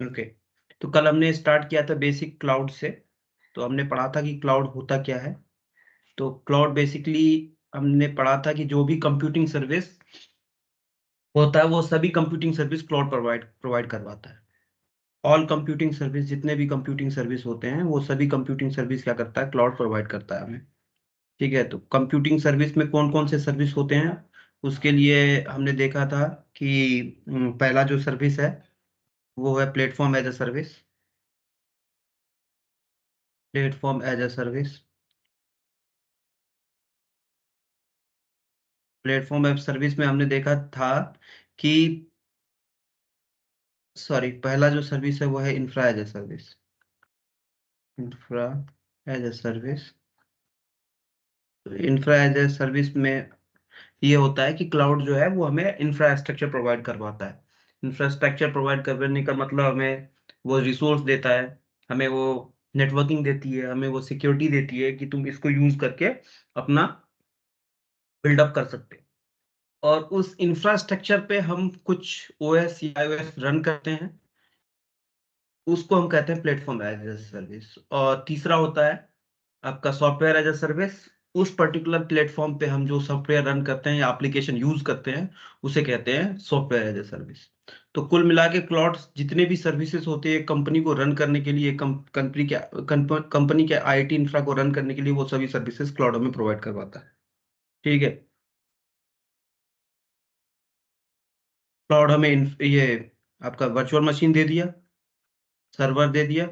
Okay, तो कल हमने स्टार्ट किया था बेसिक क्लाउड से। तो हमने पढ़ा था कि क्लाउड होता क्या है। तो क्लाउड बेसिकली हमने पढ़ा था कि जो भी कंप्यूटिंग सर्विस होता है वो सभी कंप्यूटिंग सर्विस क्लाउड प्रोवाइड करवाता है। ऑल कंप्यूटिंग सर्विस, जितने भी कंप्यूटिंग सर्विस होते हैं वो सभी कंप्यूटिंग सर्विस क्या करता है, क्लाउड प्रोवाइड करता है हमें। ठीक है, तो कंप्यूटिंग सर्विस में कौन कौन से सर्विस होते हैं उसके लिए हमने देखा था कि पहला जो सर्विस है वो है platform as a service. Platform as a service, platform as service में हमने देखा था कि सॉरी, पहला जो सर्विस है वो है infra as a service. Infra as a service, infra as a service में ये होता है कि क्लाउड जो है वो हमें इंफ्रास्ट्रक्चर प्रोवाइड करवाता है। इंफ्रास्ट्रक्चर प्रोवाइड करने का मतलब हमें वो रिसोर्स देता है, हमें वो नेटवर्किंग देती है, हमें वो सिक्योरिटी देती है कि तुम इसको यूज करके अपना बिल्डअप कर सकते हो। और उस इंफ्रास्ट्रक्चर पे हम कुछ ओएस या आईओएस रन करते हैं, उसको हम कहते हैं प्लेटफॉर्म एज ए सर्विस। और तीसरा होता है आपका सॉफ्टवेयर एज ए सर्विस। उस पर्टिकुलर प्लेटफॉर्म पे हम जो सॉफ्टवेयर रन करते हैं या एप्लीकेशन यूज करते हैं उसे कहते हैं सॉफ्टवेयर एज ए सर्विस। तो कुल मिला के क्लाउड जितने भी सर्विसेज होते हैं कंपनी को रन करने के लिए, कंपनी के आईटी इंफ्रा को रन करने के लिए, वो सभी सर्विसेज क्लाउड में प्रोवाइड करवाता है। ठीक है, क्लाउड हमें ये आपका वर्चुअल मशीन दे दिया, सर्वर दे दिया।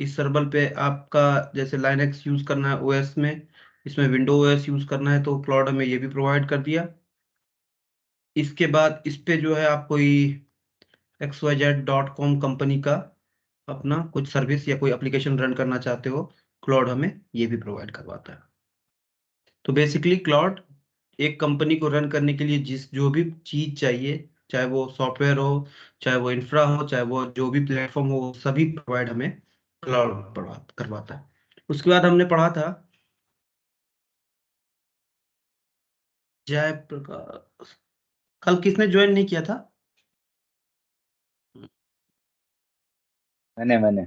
इस सर्वर पे आपका जैसे लाइनक्स यूज करना है ओएस में, इसमें विंडो ओएस यूज करना है तो क्लाउड हमें ये भी प्रोवाइड कर दिया। इसके बाद इस पे जो है आप कोई xyz.com कंपनी का अपना कुछ सर्विस या कोई एप्लीकेशन रन करना चाहते हो, क्लाउड हमें ये भी प्रोवाइड करवाता है। तो बेसिकली क्लाउड एक कंपनी को रन करने के लिए जिस जो भी चीज चाहिए, चाहे वो सॉफ्टवेयर हो, चाहे वो इंफ्रा हो, चाहे वो जो भी प्लेटफॉर्म हो, वो सभी प्रोवाइड हमें क्लाउड करवाता है। उसके बाद हमने पढ़ा था जयप्रकाश। कल किसने ज्वाइन नहीं किया था? मैंने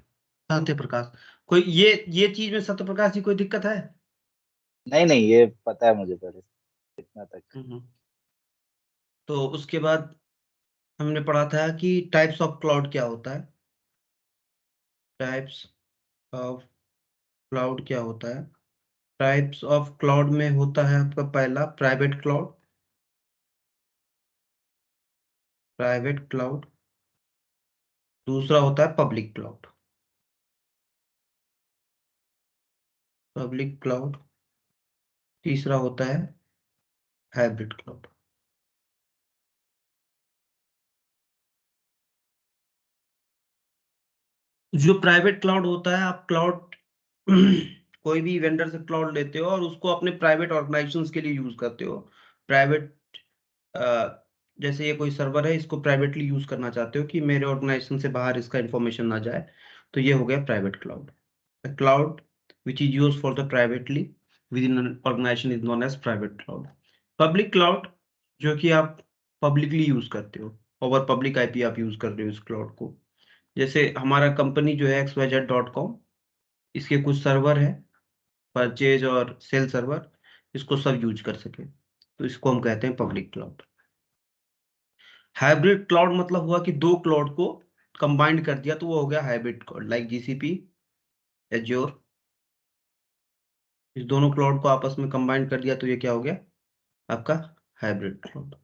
सत्य प्रकाश। कोई ये चीज में सत्य प्रकाश जी कोई दिक्कत है? नहीं नहीं, ये पता है मुझे पहले से, इतना तक। हम्म। तो उसके बाद हमने पढ़ा था कि टाइप्स ऑफ क्लाउड क्या होता है। टाइप्स ऑफ क्लाउड क्या होता है? टाइप्स ऑफ क्लाउड में होता है आपका पहला प्राइवेट क्लाउड। Private cloud. दूसरा होता है पब्लिक क्लाउड। Public cloud. तीसरा होता है हाइब्रिड क्लाउड। जो प्राइवेट क्लाउड होता है, आप क्लाउड कोई भी वेंडर से क्लाउड लेते हो और उसको अपने प्राइवेट ऑर्गेनाइजेशंस के लिए यूज करते हो। प्राइवेट, जैसे ये कोई सर्वर है, इसको प्राइवेटली यूज करना चाहते हो कि मेरे ऑर्गेनाइजेशन से बाहर इसका इंफॉर्मेशन ना जाए, तो ये हो गया private cloud. Cloud which is use for the privately within organization is known as private cloud. Public cloud, जो कि आप पब्लिकली यूज करते हो, ओवर पब्लिक आईपी आप यूज कर रहे हो इस क्लाउड को। जैसे हमारा कंपनी जो है xyz.com, इसके कुछ सर्वर है, परचेज और सेल सर्वर, इसको सब यूज कर सके, तो इसको हम कहते हैं पब्लिक क्लाउड। हाइब्रिड क्लाउड मतलब हुआ कि दो क्लाउड को कंबाइंड कर दिया तो वो हो गया hybrid cloud, like GCP, azure. इस दोनों क्लाउड को आपस में कंबाइंड कर दिया तो ये क्या हो गया आपका हाइब्रिड क्लाउड।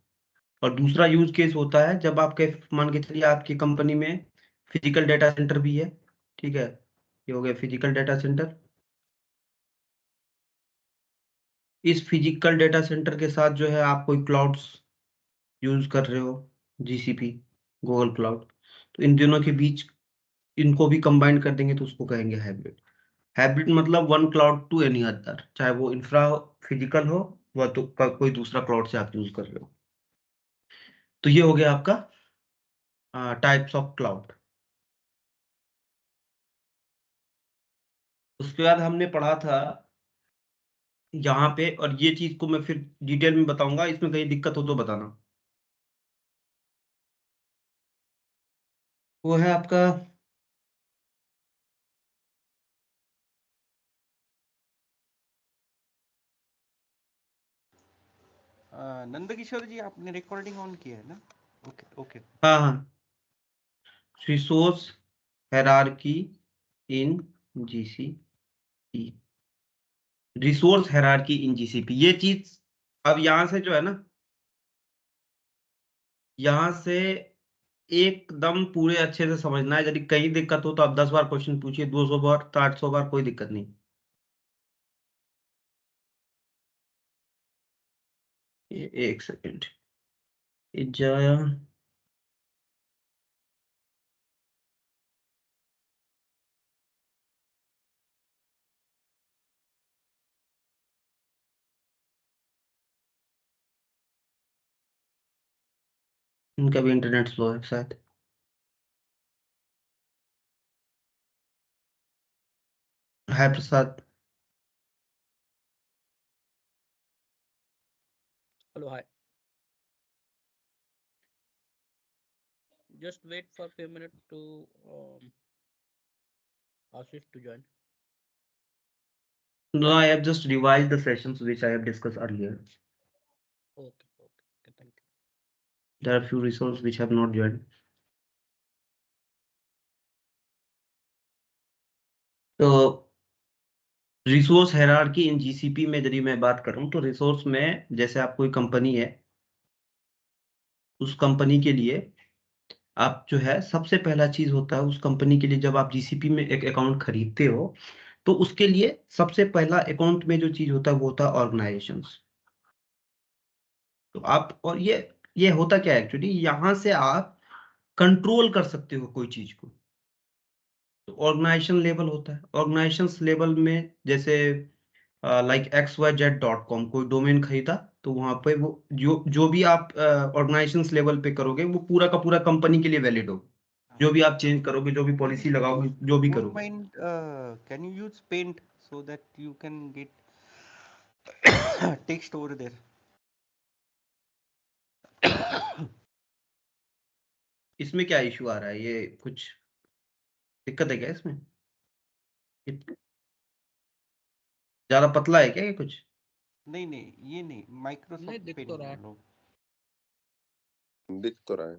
और दूसरा यूज केस होता है जब आपके, मान के चलिए आपकी कंपनी में फिजिकल डेटा सेंटर भी है। ठीक है, ये हो गया फिजिकल डेटा सेंटर। इस फिजिकल डेटा सेंटर के साथ जो है आप कोई क्लाउड्स यूज कर रहे हो, जीसीपी, गूगल क्लाउड, तो इन दोनों के बीच इनको भी कंबाइन कर देंगे तो उसको कहेंगे हाइब्रिड। हाइब्रिड मतलब one cloud to any other, चाहे वो इंफ्रा फिजिकल हो वह तो कोई दूसरा क्लाउड से आप यूज कर रहे हो। तो ये हो गया आपका टाइप्स ऑफ क्लाउड। उसके बाद हमने पढ़ा था यहाँ पे, और ये चीज को मैं फिर डिटेल में बताऊंगा, इसमें कहीं दिक्कत हो तो बताना। वो है आपका नंदकिशोर जी, आपने रिकॉर्डिंग ऑन किया है ना? Okay okay. हाँ हाँ, resource hierarchy in GCP, resource hierarchy in GCP, ये चीज अब यहां से जो है ना, यहां से एकदम पूरे अच्छे से समझना है। यदि कहीं दिक्कत हो तो आप 10 बार क्वेश्चन पूछिए, 200 बार तो 800 बार, कोई दिक्कत नहीं। एक सेकेंड, जाया इनका भी इंटरनेट स्लो है शायद। हाय प्रसाद। Hello, hi. Just wait for a few minutes to Ashish to join. No, I have just revised the sessions which I have discussed earlier. Okay, thank you. There are few resources which have not joined. तो resource hierarchy in GCP में यदि मैं बात करूं तो resource में, जैसे आप कोई कंपनी है, उस कंपनी के लिए आप जो है, सबसे पहला चीज होता है उस कंपनी के लिए, जब आप जीसीपी में एक अकाउंट खरीदते हो तो उसके लिए सबसे पहला अकाउंट में जो चीज होता है वो होता है ऑर्गेनाइजेशंस। तो आप, और ये होता क्या है एक्चुअली, यहां से आप कंट्रोल कर सकते हो कोई चीज को। तो ऑर्गेनाइजेशन लेवल होता है, ऑर्गेनाइजेशन लेवल में जैसे लाइक xyz.com कोई डोमेन खरीदा, तो वहां पे वो जो जो भी आप ऑर्गेनाइजेशन लेवल पे करोगे वो पूरा का पूरा कंपनी के लिए वैलिड हो। जो भी आप चेंज करोगे, जो भी पॉलिसी लगाओगे, जो भी Don't करोगे। mind, can you use Paint so that you can get text over there? इसमें क्या इशू आ रहा है, ये कुछ दिक्कत है क्या इसमें? ये ज्यादा पतला है क्या ये कुछ? नहीं नहीं, ये नहीं, नहीं, माइक्रोसॉफ्ट दिख पेंट तो रहा है। बोलो। दिख तो रहा है।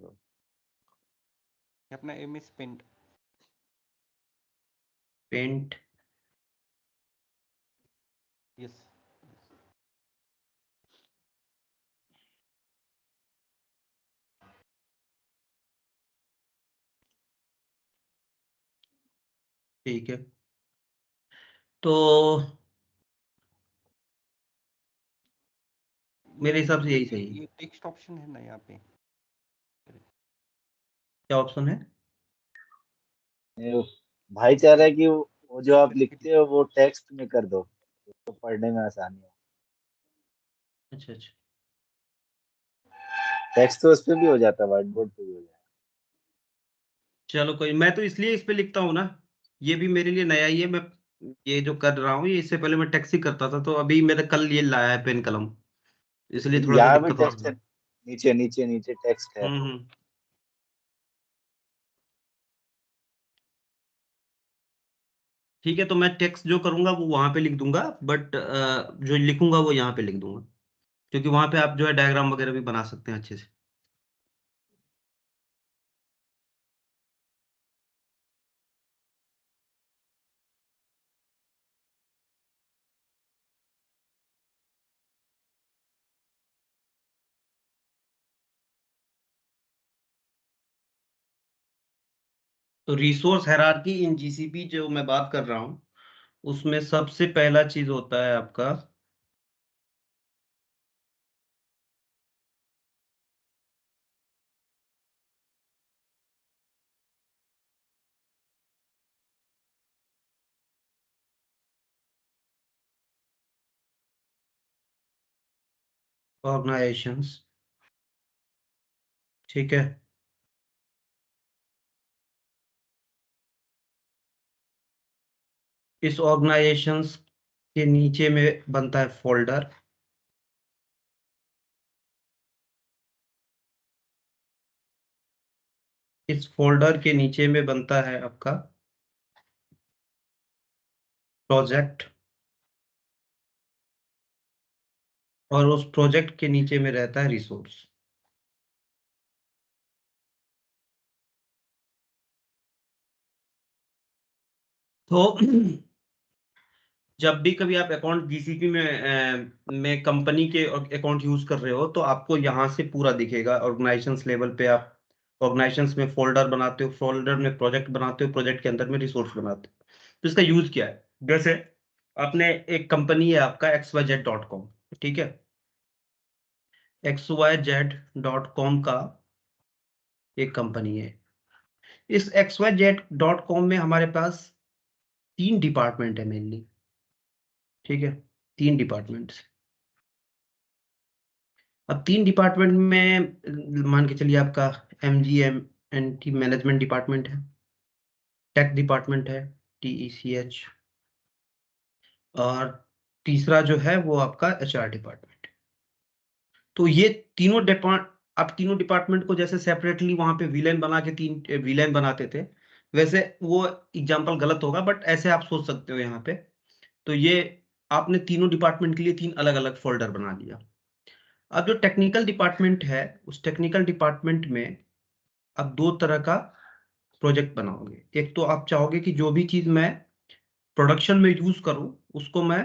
अपना MS पेंट। Paint, yes. ठीक है। तो मेरे हिसाब से यही सही है। ये टेक्स्ट ऑप्शन है ना यहाँ पे। क्या ऑप्शन है? ये भाई चाह रहा है कि वो जो आप लिखते हो वो टेक्स्ट में कर दो तो पढ़ने में आसानी हो। अच्छा अच्छा, टेक्स्ट तो उस पे भी हो जाता है, व्हाइट बोर्ड पे भी हो जाता चलो कोई, मैं तो इसलिए इस पे लिखता हूँ ना, ये भी मेरे लिए नया ही है। मैं ये जो कर रहा हूँ, ये इससे पहले मैं टैक्सी करता था, तो अभी मेरा कल ये लाया है पेन कलम, इसलिए है। थोड़ा सा यहाँ भी दिक्कत हो टेक्स्ट रहा है, है। नीचे नीचे नीचे टेक्स्ट है। हम्म। ठीक है, तो मैं टेक्स्ट जो करूंगा वो वहां पे लिख दूंगा, बट जो लिखूंगा वो यहाँ पे लिख दूंगा, क्योंकि वहां पे आप जो है डायग्राम वगैरह भी बना सकते हैं अच्छे से। तो रिसोर्स हायरार्की इन जीसीपी जो मैं बात कर रहा हूँ, उसमें सबसे पहला चीज होता है आपका ऑर्गेनाइजेशंस। ठीक है, इस ऑर्गेनाइजेशंस के नीचे में बनता है फोल्डर, इस फोल्डर के नीचे में बनता है आपका प्रोजेक्ट, और उस प्रोजेक्ट के नीचे में रहता है रिसोर्स। तो जब भी कभी आप अकाउंट जीसीपी में कंपनी के अकाउंट यूज कर रहे हो तो आपको यहाँ से पूरा दिखेगा। ऑर्गेनाइजेशंस लेवल पे आप ऑर्गेनाइजेशंस में फोल्डर बनाते हो, फोल्डर में प्रोजेक्ट बनाते हो, प्रोजेक्ट के अंदर में रिसोर्स बनाते हो। तो इसका यूज क्या है? जैसे आपने एक कंपनी है आपका xyz.com, ठीक है, xyz.com का एक कंपनी है। इस xyz.com में हमारे पास 3 डिपार्टमेंट है मेनली, ठीक है, 3 डिपार्टमेंट्स। अब 3 डिपार्टमेंट में मान के चलिए आपका MGMNT मैनेजमेंट डिपार्टमेंट है, टेक डिपार्टमेंट है TECH, और तीसरा जो है वो आपका HR डिपार्टमेंट। तो ये तीनों डिपार्टमेंट को जैसे सेपरेटली वहां पे विलेन बना के 3 विलेन बनाते थे, वैसे वो एग्जांपल गलत होगा बट ऐसे आप सोच सकते हो यहाँ पे। तो ये आपने तीनों डिपार्टमेंट के लिए 3 अलग अलग फोल्डर बना लिया। अब जो टेक्निकल डिपार्टमेंट है, उस टेक्निकल डिपार्टमेंट में अब 2 तरह का प्रोजेक्ट बनाओगे। एक तो आप चाहोगे कि जो भी चीज मैं प्रोडक्शन में यूज करूं उसको मैं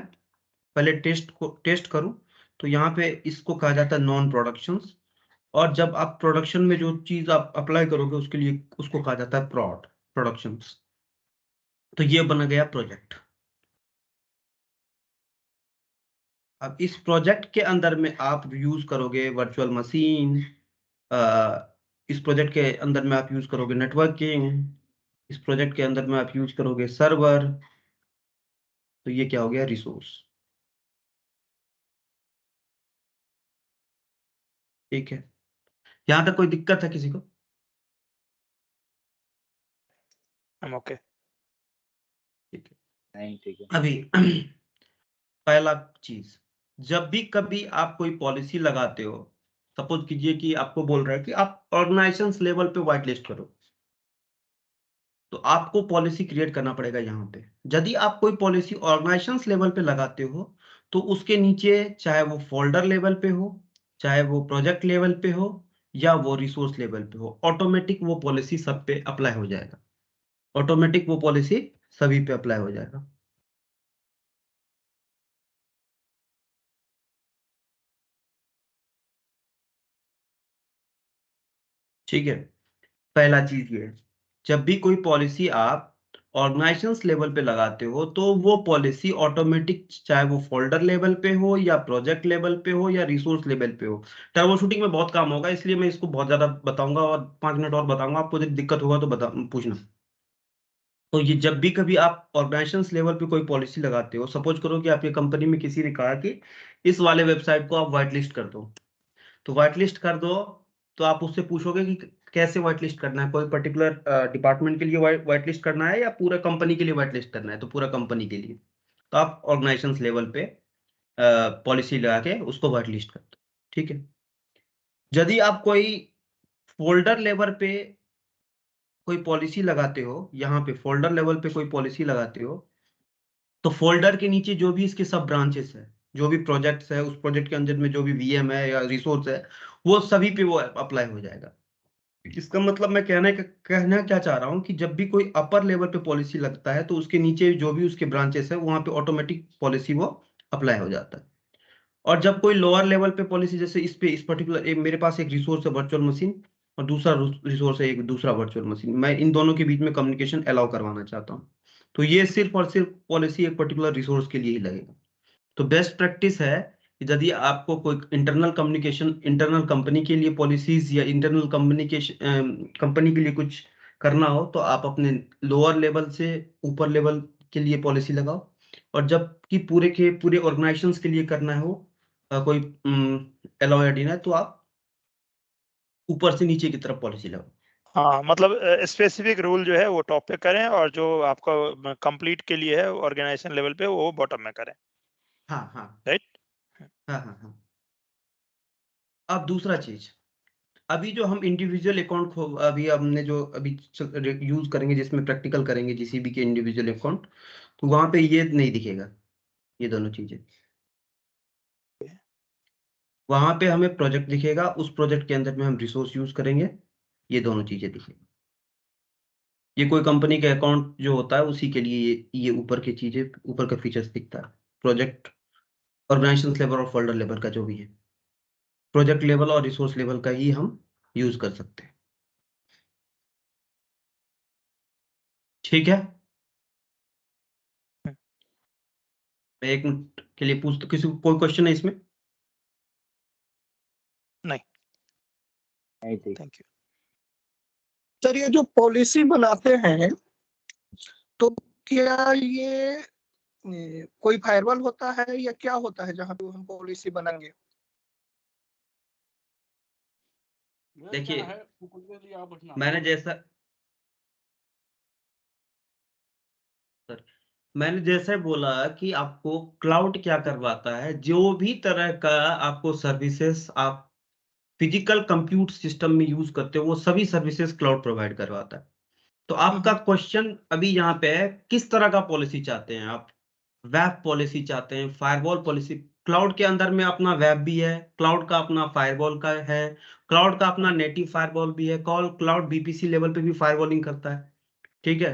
पहले टेस्ट करूं, तो यहाँ पे इसको कहा जाता है नॉन प्रोडक्शंस। और जब आप प्रोडक्शन में जो चीज आप अप्लाई करोगे उसके लिए उसको कहा जाता है प्रोडक्शंस। तो ये बना गया प्रोजेक्ट। अब इस प्रोजेक्ट के अंदर में आप यूज करोगे वर्चुअल मशीन, इस प्रोजेक्ट के अंदर में आप यूज करोगे नेटवर्किंग, इस प्रोजेक्ट के अंदर में आप यूज करोगे सर्वर। तो ये क्या हो गया? रिसोर्स। ठीक है, यहाँ तक कोई दिक्कत है किसी को? I'm okay. ठीक है। नहीं ठीक है। अभी पहला चीज, जब भी कभी आप कोई पॉलिसी लगाते हो, सपोज कीजिए कि आपको बोल रहा है कि आप ऑर्गेनाइजेशन लेवल पे व्हाइट लिस्ट करो, तो आपको पॉलिसी क्रिएट करना पड़ेगा यहाँ पे। यदि आप कोई पॉलिसी ऑर्गेनाइजेशन लेवल पे लगाते हो तो उसके नीचे चाहे वो फोल्डर लेवल पे हो, चाहे वो प्रोजेक्ट लेवल पे हो, या वो रिसोर्स लेवल पे हो, ऑटोमेटिक वो पॉलिसी सब पे अप्लाई हो जाएगा। ऑटोमेटिक वो पॉलिसी सभी पे अप्लाई हो जाएगा। ठीक है, पहला चीज ये है, जब भी कोई पॉलिसी आप ऑर्गेनाइजेशन लेवल पे लगाते हो तो वो पॉलिसी ऑटोमेटिक चाहे वो फोल्डर लेवल पे हो या प्रोजेक्ट लेवल पे हो या रिसोर्स लेवल पे हो। टर्बो शूटिंग में बहुत काम होगा इसलिए मैं इसको बहुत ज्यादा बताऊंगा और 5 मिनट और बताऊंगा, आपको यदि दिक्कत होगा तो पूछना। तो ये जब भी कभी आप ऑर्गेनाइजेशन लेवल पे कोई पॉलिसी लगाते हो, सपोज करो कि आपकी कंपनी में किसी ने कहा कि इस वाले वेबसाइट को आप व्हाइट लिस्ट कर दो, तो व्हाइट लिस्ट कर दो, तो आप उससे पूछोगे कि कैसे व्हाइट लिस्ट करना है, कोई पर्टिकुलर डिपार्टमेंट के लिए व्हाइट लिस्ट करना है या पूरा कंपनी के लिए व्हाइट लिस्ट करना है? तो पूरा कंपनी के लिए। तो आप ऑर्गेनाइजेशन लेवल पे पॉलिसी लगा के उसको व्हाइट लिस्ट कर दो। ठीक है, यदि आप कोई फोल्डर लेवल पे कोई पॉलिसी लगाते हो, यहाँ पे फोल्डर लेवल पे कोई पॉलिसी लगाते हो, तो फोल्डर के नीचे जो भी इसके सब ब्रांचेस है, जो भी प्रोजेक्ट्स है, उस प्रोजेक्ट के अंदर में जो भी VM है या रिसोर्स है, वो सभी पे वो अप्लाई हो जाएगा। इसका मतलब मैं कहना क्या चाह रहा हूँ कि जब भी कोई अपर लेवल पे पॉलिसी लगता है तो उसके नीचे जो भी उसके ब्रांचेस है वहां पे ऑटोमेटिक पॉलिसी वो अप्लाई हो जाता है। और जब कोई लोअर लेवल पे पॉलिसी, जैसे इस पर्टिकुलर मेरे पास एक रिसोर्स है वर्चुअल मशीन और दूसरा रिसोर्स है एक दूसरा वर्चुअल मशीन, मैं इन दोनों के बीच में कम्युनिकेशन अलाउ करवाना चाहता हूँ, तो ये सिर्फ और सिर्फ पॉलिसी एक पर्टिकुलर रिसोर्स के लिए ही लगेगा। तो बेस्ट प्रैक्टिस है कि यदि आपको कोई इंटरनल कम्युनिकेशन, इंटरनल कंपनी के लिए पॉलिसीज या इंटरनल कम्युनिकेशन कंपनी के लिए कुछ करना हो तो आप अपने लोअर लेवल से ऊपर लेवल के लिए पॉलिसी लगाओ, और जबकि पूरे के पूरे ऑर्गेनाइजेशंस के लिए करना हो कोई अलाउ या डिनाई, तो आप ऊपर से नीचे की तरफ पॉलिसी लगाओ। हाँ, मतलब स्पेसिफिक रूल जो है वो टॉप पे करें और जो आपका कंप्लीट के लिए है ऑर्गेनाइजेशन लेवल पे वो बॉटम में करें, हाँ हाँ राइट? हाँ हाँ हाँ। अब दूसरा चीज, अभी जो हम इंडिविजुअल अकाउंट अभी हमने जो अभी यूज करेंगे जिसमें प्रैक्टिकल करेंगे जीसीबी के इंडिविजुअल अकाउंट, तो वहां पे ये नहीं दिखेगा, ये दोनों चीजें। वहां पे हमें प्रोजेक्ट दिखेगा, उस प्रोजेक्ट के अंदर में हम रिसोर्स यूज करेंगे, ये दोनों चीजें दिखेगी। ये कोई कंपनी का अकाउंट जो होता है उसी के लिए ये ऊपर की चीजें, ऊपर का फीचर्स दिखता है। प्रोजेक्ट ऑर्गेनाइजेशन लेवल और फोल्डर लेवल का जो भी है, प्रोजेक्ट लेवल और रिसोर्स लेवल का ही हम यूज कर सकते हैं। ठीक है, मैं 1 मिनट के लिए पूछता, किसी को कोई क्वेश्चन है इसमें? नहीं, नहीं ठीक। Thank you. सर ये जो पॉलिसी बनाते हैं तो क्या ये कोई फायरवॉल होता है या क्या होता है जहाँ पे हम पॉलिसी बनाएंगे? देखिए, मैंने जैसा बोला कि आपको क्लाउड क्या करवाता है, जो भी तरह का आपको सर्विसेज आप फिजिकल कंप्यूट सिस्टम में यूज करते हो वो सभी सर्विसेज क्लाउड प्रोवाइड करवाता है। तो आपका क्वेश्चन अभी यहाँ पे है, किस तरह का पॉलिसी चाहते हैं आप? वेब पॉलिसी चाहते हैं, फायरवॉल पॉलिसी? क्लाउड के अंदर में अपना वेब भी है, क्लाउड का अपना फायरवॉल का है, क्लाउड का अपना नेटिव फायरवॉल भी है, क्लाउड बीपीसी लेवल पे भी फायरवॉलिंग करता है। ठीक है,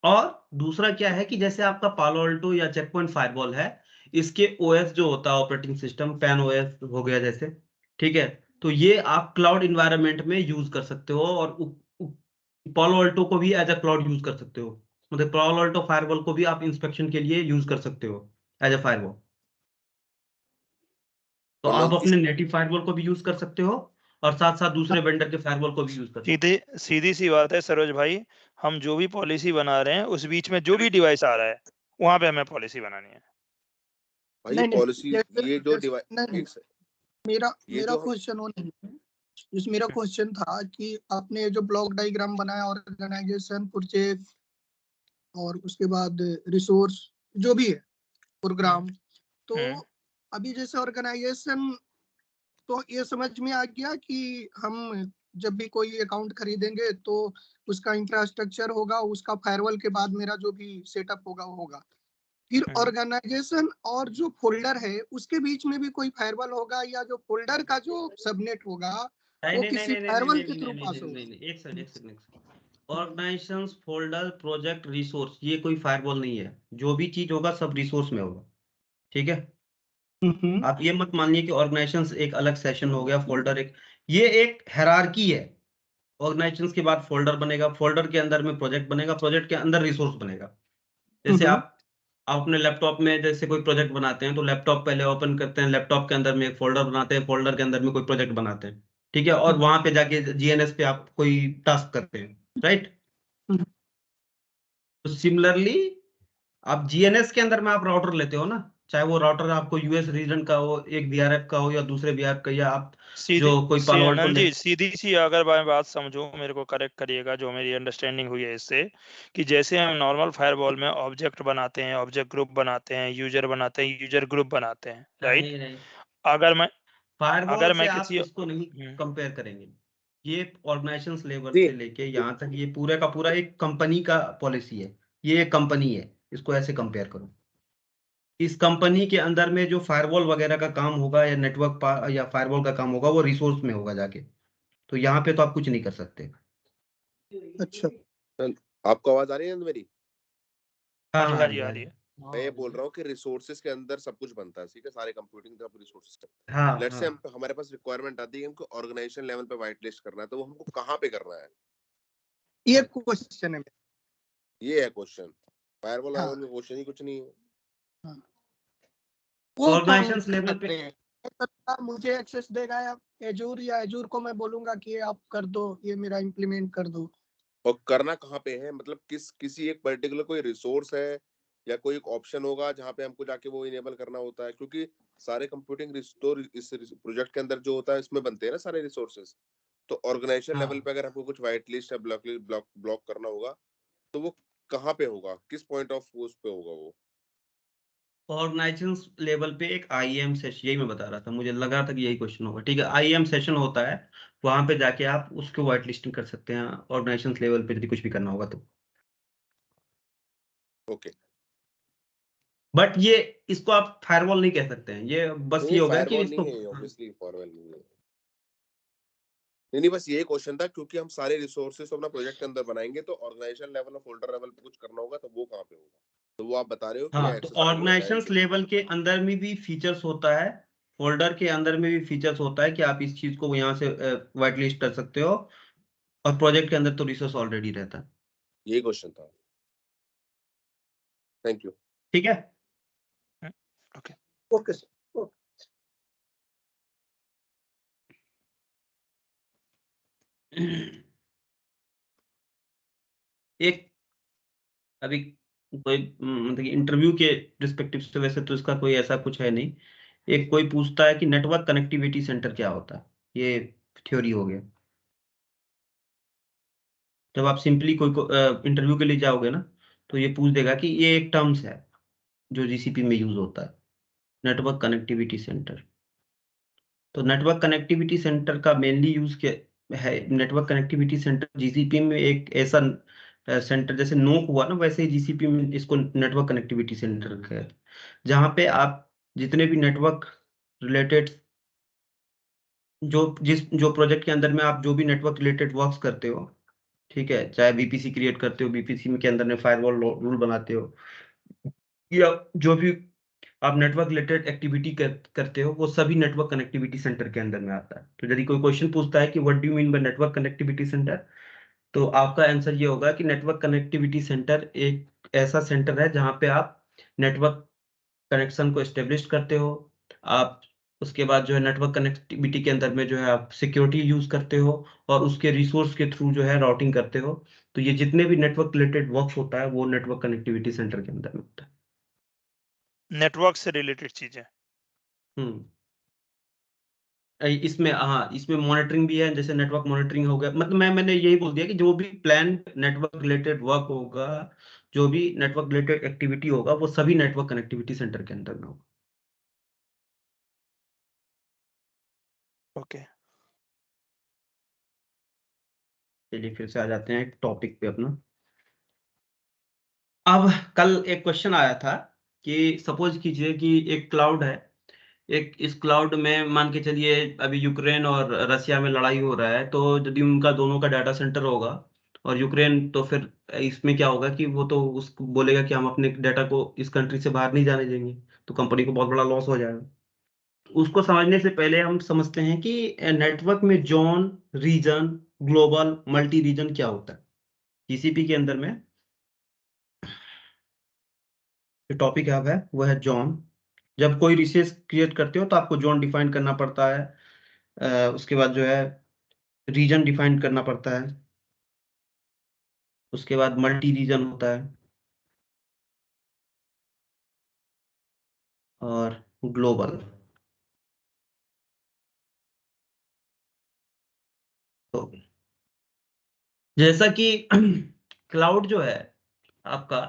और दूसरा क्या है कि जैसे आपका पालो अल्टो या चेक पॉइंट फायरवॉल है, इसके ओएस जो होता है ऑपरेटिंग सिस्टम, पैन ओएस हो गया जैसे, ठीक है, तो ये आप क्लाउड इन्वायरमेंट में यूज कर सकते हो, और पालो अल्टो को भी एज अ क्लाउड यूज कर सकते हो। मतलब पालो अल्टो फायरवॉल को भी आप इंस्पेक्शन के लिए यूज कर सकते हो एज अ फायरवॉल। तो आप अपने नेटिव फायरवॉल को भी यूज कर सकते हो, और साथ साथ दूसरे वेंडर के फायरवॉल को भी यूज कर सकते हो। सीधी सी बात है सरोज भाई, हम जो भी पॉलिसी बना रहे हैं उस बीच में जो भी डिवाइस आ रहा है वहां पे हमें पॉलिसी बनानी है। भाई नहीं, पॉलिसी ये जो नहीं, एक से- मेरा ये मेरा जो हम क्वेश्चन वो नहीं है। इस मेरा क्वेश्चन था कि आपने जो ब्लॉक डायग्राम बनाया, ऑर्गेनाइजेशन, प्रोजेक्ट और उसके बाद रिसोर्स जो भी है, प्रोग्राम, तो अभी जैसे ऑर्गेनाइजेशन तो ये समझ में आ गया कि हम जब भी कोई अकाउंट खरीदेंगे तो उसका इंफ्रास्ट्रक्चर होगा, उसका फायरवॉल के बाद मेरा जो भी सेटअप होगा वो होगा। फिर ऑर्गेनाइजेशन और जो फोल्डर है उसके बीच में भी कोई फायरवॉल होगा, या जो फोल्डर का जो सबनेट होगा वो किसी फायरवॉल के थ्रू पास होगा? एक second. Organization, folder, project, resource, ये कोई फायरवॉल नहीं है। जो भी चीज होगा सब रिसोर्स में होगा। ठीक है, आप ये मत मानिए कि ऑर्गेनाइजेशन एक अलग सेशन हो गया, फोल्डर एक, ये एक हायरार्की है। ऑर्गेनाइजेशन के बाद फोल्डर बनेगा, फोल्डर के अंदर में प्रोजेक्ट बनेगा, प्रोजेक्ट के अंदर रिसोर्स बनेगा। जैसे आप अपने लैपटॉप में जैसे कोई प्रोजेक्ट बनाते हैं तो लैपटॉप पहले ओपन करते हैं, लैपटॉप के अंदर में एक फोल्डर बनाते हैं, फोल्डर के अंदर में कोई प्रोजेक्ट बनाते हैं। ठीक है, और वहां पे जाके जीएनएस पे आप कोई टास्क करते हैं, राइट? तो सिमिलरली आप जीएनएस के अंदर में आप राउटर लेते हो ना, चाहे वो राउटर आपको यूएस रीजन का हो, एक बीआरएफ का हो या दूसरे बीआरएफ का, या आप जो कोई पालो अल्टो अनंत जी, सीधी सी अगर मैं बात समझूं, मेरे को करेक्ट करिएगा, जो मेरी अंडरस्टैंडिंग हुई है इससे, कि जैसे हम नॉर्मल फायरवॉल में ऑब्जेक्ट बनाते हैं, ऑब्जेक्ट ग्रुप बनाते हैं, यूजर बनाते हैं, यूजर ग्रुप बनाते हैं, राइट? नहीं, अगर मैं फायरवॉल से आप किसी इसको नहीं कंपेयर करेंगे। ये ऑर्गेनाइजेशन लेवल जी। से लेके यहाँ तक ये पूरे का पूरा एक कंपनी का पॉलिसी है, ये एक कंपनी है, इसको ऐसे कंपेयर करो। इस कंपनी के अंदर में जो फायरवॉल वगैरह का काम होगा या नेटवर्क या फायरवॉल का काम होगा वो रिसोर्स में होगा जाके, तो यहाँ पे तो आप कुछ नहीं कर सकते। अच्छा, आपको आवाज आ रही है मेरी? हाँ हाँ हाँ जी, जी, आ हाँ रही जी। है। मैं ये बोल रहा हूँ कि रिसोर्सेज के अंदर सब कुछ बनता है, ठीक है, सारे कंप्यूटिंग का रिसोर्सेज का। हाँ लेट्स से हाँ, हमारे पास रिक्वायरमेंट आती है हमको ऑर्गेनाइजेशन लेवल पे व्हाइट लिस्ट करना है, तो वो हमको कहाँ पे करना है? ये क्वेश्चन है मेरा। ये है क्वेश्चन। फायरवॉल हाँ, में क्वेश्चन ही कुछ नहीं है। हाँ। वो कौन ऑर्गेनाइजेशन लेवल पे करता, मुझे एक्सेस देगा या एजूर, या एजूर को मैं बोलूंगा कि आप कर दो, ये मेरा इम्प्लीमेंट कर दो? और करना कहाँ पे है, मतलब किसी एक पर्टिकुलर कोई रिसोर्स है या कोई एक ऑप्शन होगा जहाँ पे हमको जाके वो इनेबल करना होता है? क्योंकि सारे कंप्यूटिंग रिस्टोर इस प्रोजेक्ट के अंदर जो होता है इसमें बनते हैं ना सारे रिसोर्सेज। तो ऑर्गेनाइजेशन लेवल पे हाँ, अगर हमको कुछ व्हाइट लिस्ट या ब्लॉक करना होगा तो वो कहाँ पे होगा, किस पॉइंट ऑफ उस पे होगा वो? ऑर्गेनाइजेशन लेवल पे एक आईएम सेशन, यही मैं बता रहा था, मुझे लगा था कि यही क्वेश्चन होगा। ठीक है, आईएम सेशन होता है, वहां पे जाके आप उसको व्हाइट लिस्टिंग कर सकते हैं ऑर्गेनाइजेशन लेवल पे यदि कुछ भी करना होगा तो। ओके। बट ये इसको आप फायरवॉल नहीं कह सकते हैं, ये बस ये होगा कि फायरवॉल इसको नहीं है, ऑब्वियसली फायरवॉल नहीं है। नहीं बस ये क्वेश्चन था, क्योंकि हम सारे रिसोर्सेस अपना प्रोजेक्ट के अंदर बनाएंगे, तो ऑर्गेनाइजेशन लेवल और फोल्डर लेवल पे कुछ करना होगा, तो वो कहाँ पे होगा? तो वो आप बता रहे हो कि हाँ, तो एक्सेस करने ऑर्गेनाइजेशन जाएंगे। लेवल के अंदर में भी फीचर्स होता है, फोल्डर के अंदर में भी फीचर्स होता है कि आप इस चीज को यहाँ से व्हाइट लिस्ट कर सकते हो, और प्रोजेक्ट के अंदर तो रिसोर्स ऑलरेडी रहता है। यही क्वेश्चन था। Thank you. ठीक है, ओके। Okay sir. एक अभी कोई मतलब इंटरव्यू के रिस्पेक्टिव से वैसे तो इसका कोई ऐसा कुछ है नहीं, एक कोई पूछता है कि नेटवर्क कनेक्टिविटी सेंटर क्या होता है, ये थ्योरी हो गया। जब आप सिंपली कोई इंटरव्यू के लिए जाओगे ना, तो ये पूछ देगा कि ये एक टर्म्स है जो जीसीपी में यूज होता है, नेटवर्क कनेक्टिविटी सेंटर। तो नेटवर्क कनेक्टिविटी सेंटर का मेनली यूज क्या है? नेटवर्क कनेक्टिविटी सेंटर जीसीपी में एक ऐसा सेंटर, जैसे नोक हुआ ना, वैसे ही जीसीपी में इसको नेटवर्क कनेक्टिविटी सेंटर है, जहाँ पे आप जितने भी नेटवर्क रिलेटेड जो प्रोजेक्ट के अंदर में आप जो भी नेटवर्क रिलेटेड वर्क्स करते हो, ठीक है, चाहे बीपीसी क्रिएट करते हो, बीपीसी के अंदर में फायरवॉल रूल बनाते हो, या जो भी आप नेटवर्क रिलेटेड एक्टिविटी करते हो, वो सभी नेटवर्क कनेक्टिविटी सेंटर के अंदर में आता है। तो यदि कोई क्वेश्चन पूछता है कि what do you mean by network connectivity centre, तो आपका आंसर ये होगा कि नेटवर्क कनेक्टिविटी सेंटर एक ऐसा सेंटर है जहां पे आप नेटवर्क कनेक्शन को एस्टेब्लिश करते हो, आप उसके बाद जो है नेटवर्क कनेक्टिविटी के अंदर में जो है आप सिक्योरिटी यूज करते हो, और उसके रिसोर्स के थ्रू जो है राउटिंग करते हो। तो ये जितने भी नेटवर्क रिलेटेड वर्क होता है वो नेटवर्क कनेक्टिविटी सेंटर के अंदर में होता है। नेटवर्क से रिलेटेड चीजें। इसमें हाँ, इसमें मॉनिटरिंग भी है, जैसे नेटवर्क मॉनिटरिंग हो गया, मतलब मैंने यही बोल दिया कि जो भी प्लान नेटवर्क रिलेटेड वर्क होगा, जो भी नेटवर्क रिलेटेड एक्टिविटी होगा, वो सभी नेटवर्क कनेक्टिविटी सेंटर के अंदर में होगा। ओके। चलिए फिर से आ जाते हैं टॉपिक पे अपना। अब कल एक क्वेश्चन आया था कि सपोज कीजिए कि एक क्लाउड है, एक इस क्लाउड में मान के चलिए अभी यूक्रेन और रसिया में लड़ाई हो रहा है, तो यदि उनका दोनों का डाटा सेंटर होगा और यूक्रेन, तो फिर इसमें क्या होगा कि वो तो उसको बोलेगा कि हम अपने डाटा को इस कंट्री से बाहर नहीं जाने देंगे, तो कंपनी को बहुत बड़ा लॉस हो जाएगा। उसको समझने से पहले हम समझते हैं कि नेटवर्क में zone, region, global, multi region क्या होता है। टीसीपी के अंदर में जो टॉपिक अब है वो है जोन। जब कोई रिसोर्स क्रिएट करते हो तो आपको जोन डिफाइन करना पड़ता है, उसके बाद जो है रीजन डिफाइन करना पड़ता है, उसके बाद मल्टी रीजन होता है, और ग्लोबल। तो जैसा कि क्लाउड जो है आपका,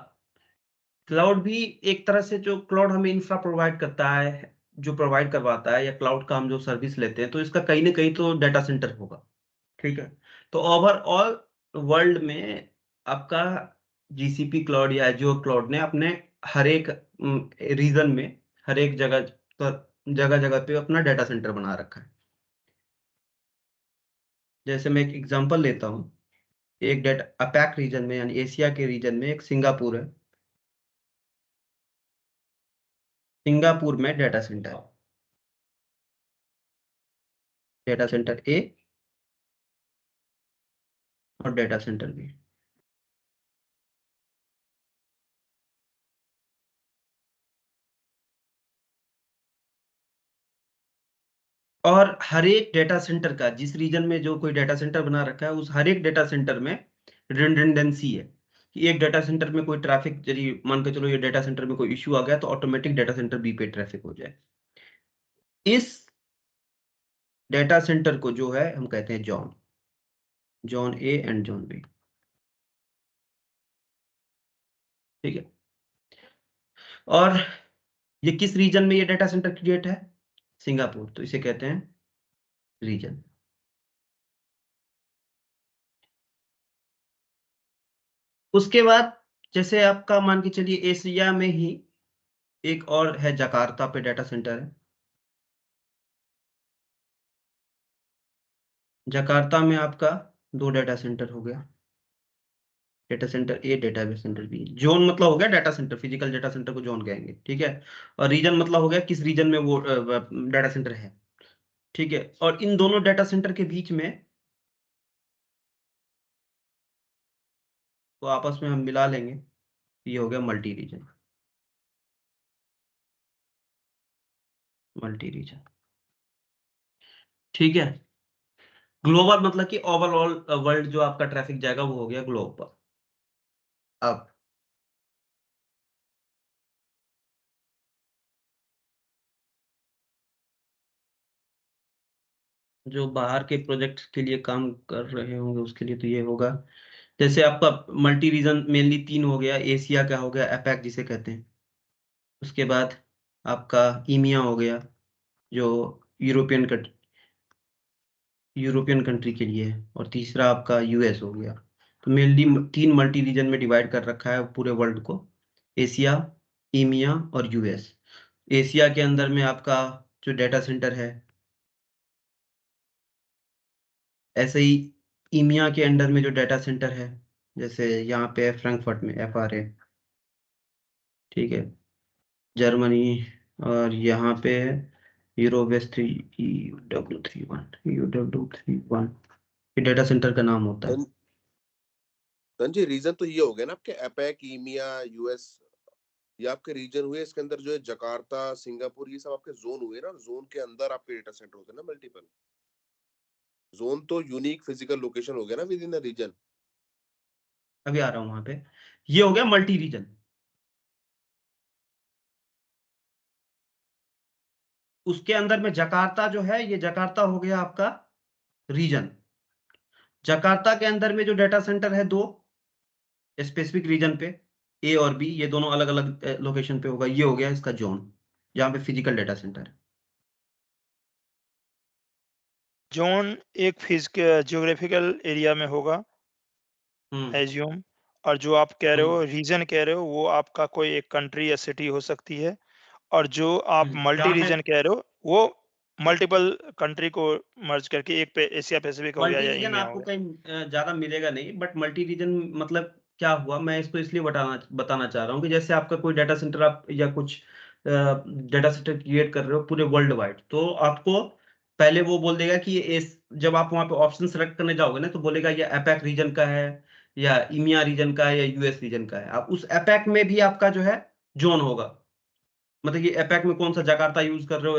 क्लाउड भी एक तरह से, जो क्लाउड हमें इंफ्रा प्रोवाइड करता है, जो प्रोवाइड करवाता है, या क्लाउड का हम जो सर्विस लेते हैं, तो इसका कहीं ना कहीं तो डाटा सेंटर होगा। ठीक है, तो ओवरऑल वर्ल्ड में आपका जीसीपी क्लाउड या एज़्योर क्लाउड ने अपने हर एक रीजन में, हर एक जगह पर, जगह जगह पे अपना डाटा सेंटर बना रखा है। जैसे मैं एक एग्जांपल लेता हूँ, एक डाटा अपैक रीजन में, यानी एशिया के रीजन में, एक सिंगापुर है। सिंगापुर में डाटा सेंटर है, डाटा सेंटर ए और डाटा सेंटर बी। और हर एक डेटा सेंटर का, जिस रीजन में जो कोई डेटा सेंटर बना रखा है, उस हर एक डेटा सेंटर में रिडंडेंसी है कि एक डेटा सेंटर में कोई ट्रैफिक, यदि मान के चलो ये डेटा सेंटर में कोई इश्यू आ गया, तो ऑटोमेटिक डेटा सेंटर बी पे ट्रैफिक हो जाए। इस डेटा सेंटर को जो है हम कहते हैं zone, zone A and zone B. ठीक है, और ये किस रीजन में ये डेटा सेंटर क्रिएट है? सिंगापुर, तो इसे कहते हैं रीजन। उसके बाद जैसे आपका मान के चलिए एशिया में ही एक और है जकार्ता पे डाटा सेंटर है। जकार्ता में आपका 2 डाटा सेंटर हो गया, डाटा सेंटर ए, डाटाबेस सेंटर बी। जोन मतलब हो गया data centre, physical data centre को जोन कहेंगे, ठीक है। और रीजन मतलब हो गया किस रीजन में वो डाटा सेंटर है, ठीक है। और इन दोनों डाटा सेंटर के बीच में तो आपस में हम मिला लेंगे, ये हो गया मल्टी रीजन, मल्टी रीजन, ठीक है। ग्लोबल मतलब कि ओवरऑल वर्ल्ड जो आपका ट्रैफिक जाएगा वो हो गया ग्लोब पर। अब जो बाहर के प्रोजेक्ट के लिए काम कर रहे होंगे उसके लिए तो ये होगा, जैसे आपका मल्टी रीजन मेनली 3 हो गया, एशिया का हो गया, एपैक जिसे कहते हैं। उसके बाद आपका ईमिया हो गया जो यूरोपियन कंट्री के लिए है, और तीसरा आपका यूएस हो गया। तो मेनली 3 मल्टी रीजन में डिवाइड कर रखा है पूरे वर्ल्ड को, एशिया, ईमिया और यूएस। एशिया के अंदर में आपका जो डाटा सेंटर है, ऐसे ही ईमिया के अंडर में जो डाटा सेंटर है, जैसे यहाँ पे है फ्रैंकफर्ट में FRA, ठीक है, जर्मनी। और यहाँ पे है यूरोवेस्ट 3 UW31 ये डाटा सेंटर का नाम होता है। संजय रीजन तो ये हो गया ना आपके एपेक, ईमिया, यूएस, ये आपके रीजन हुए। इसके अंदर जो है जकार्ता, सिंगापुर, ये सब आपके जोन हुए ना। जोन के अंदर आपके डेटा सेंटर होते हैं ना मल्टीपल। जोन तो यूनिक फिजिकल लोकेशन हो गया ना विद इन द रीजन। अभी आ रहा हूँ वहां पे, ये हो गया मल्टी रीजन। उसके अंदर में जकार्ता जो है, ये जकार्ता हो गया आपका रीजन। जकार्ता के अंदर में जो डाटा सेंटर है 2 स्पेसिफिक रीजन पे, ए और बी, ये दोनों अलग अलग लोकेशन पे होगा, ये हो गया इसका जोन जहाँ पे फिजिकल डाटा सेंटर है। जोन एक फिजिकल जियोग्राफिकल एरिया में होगा हम्म एज्यूम, और जो आप कह रहे हो हम्म रीजन कह रहे हो वो आपका कोई एक कंट्री या सिटी हो सकती है, और जो आप मल्टी जहाँ पे रीजन कह रहे हो वो मल्टीपल कंट्री को मर्ज करके एक पे एशिया पैसिफिक हो गया मल्टी या रीजन ईमिया हो आपको गया। कहीं ज्यादा मिलेगा नहीं, बट मल्टी रीजन मतलब क्या हुआ, मैं इसको इसलिए बताना चाह रहा हूँ कि जैसे आपका कोई डाटा सेंटर आप या कुछ डाटा सेंटर क्रिएट कर रहे हो पूरे वर्ल्ड वाइड, तो आपको पहले वो बोल देगा कि जब आप वहाँ पे ऑप्शन सेलेक्ट करने जाओगे ना, तो बोलेगा ये एपैक रीजन का है या ईमिया रीजन का है या यूएस रीजन का है। आप उस एपैक में भी आपका जो है जोन होगा, मतलब कि एपैक में कौन सा जकार्ता यूज कर रहे हो,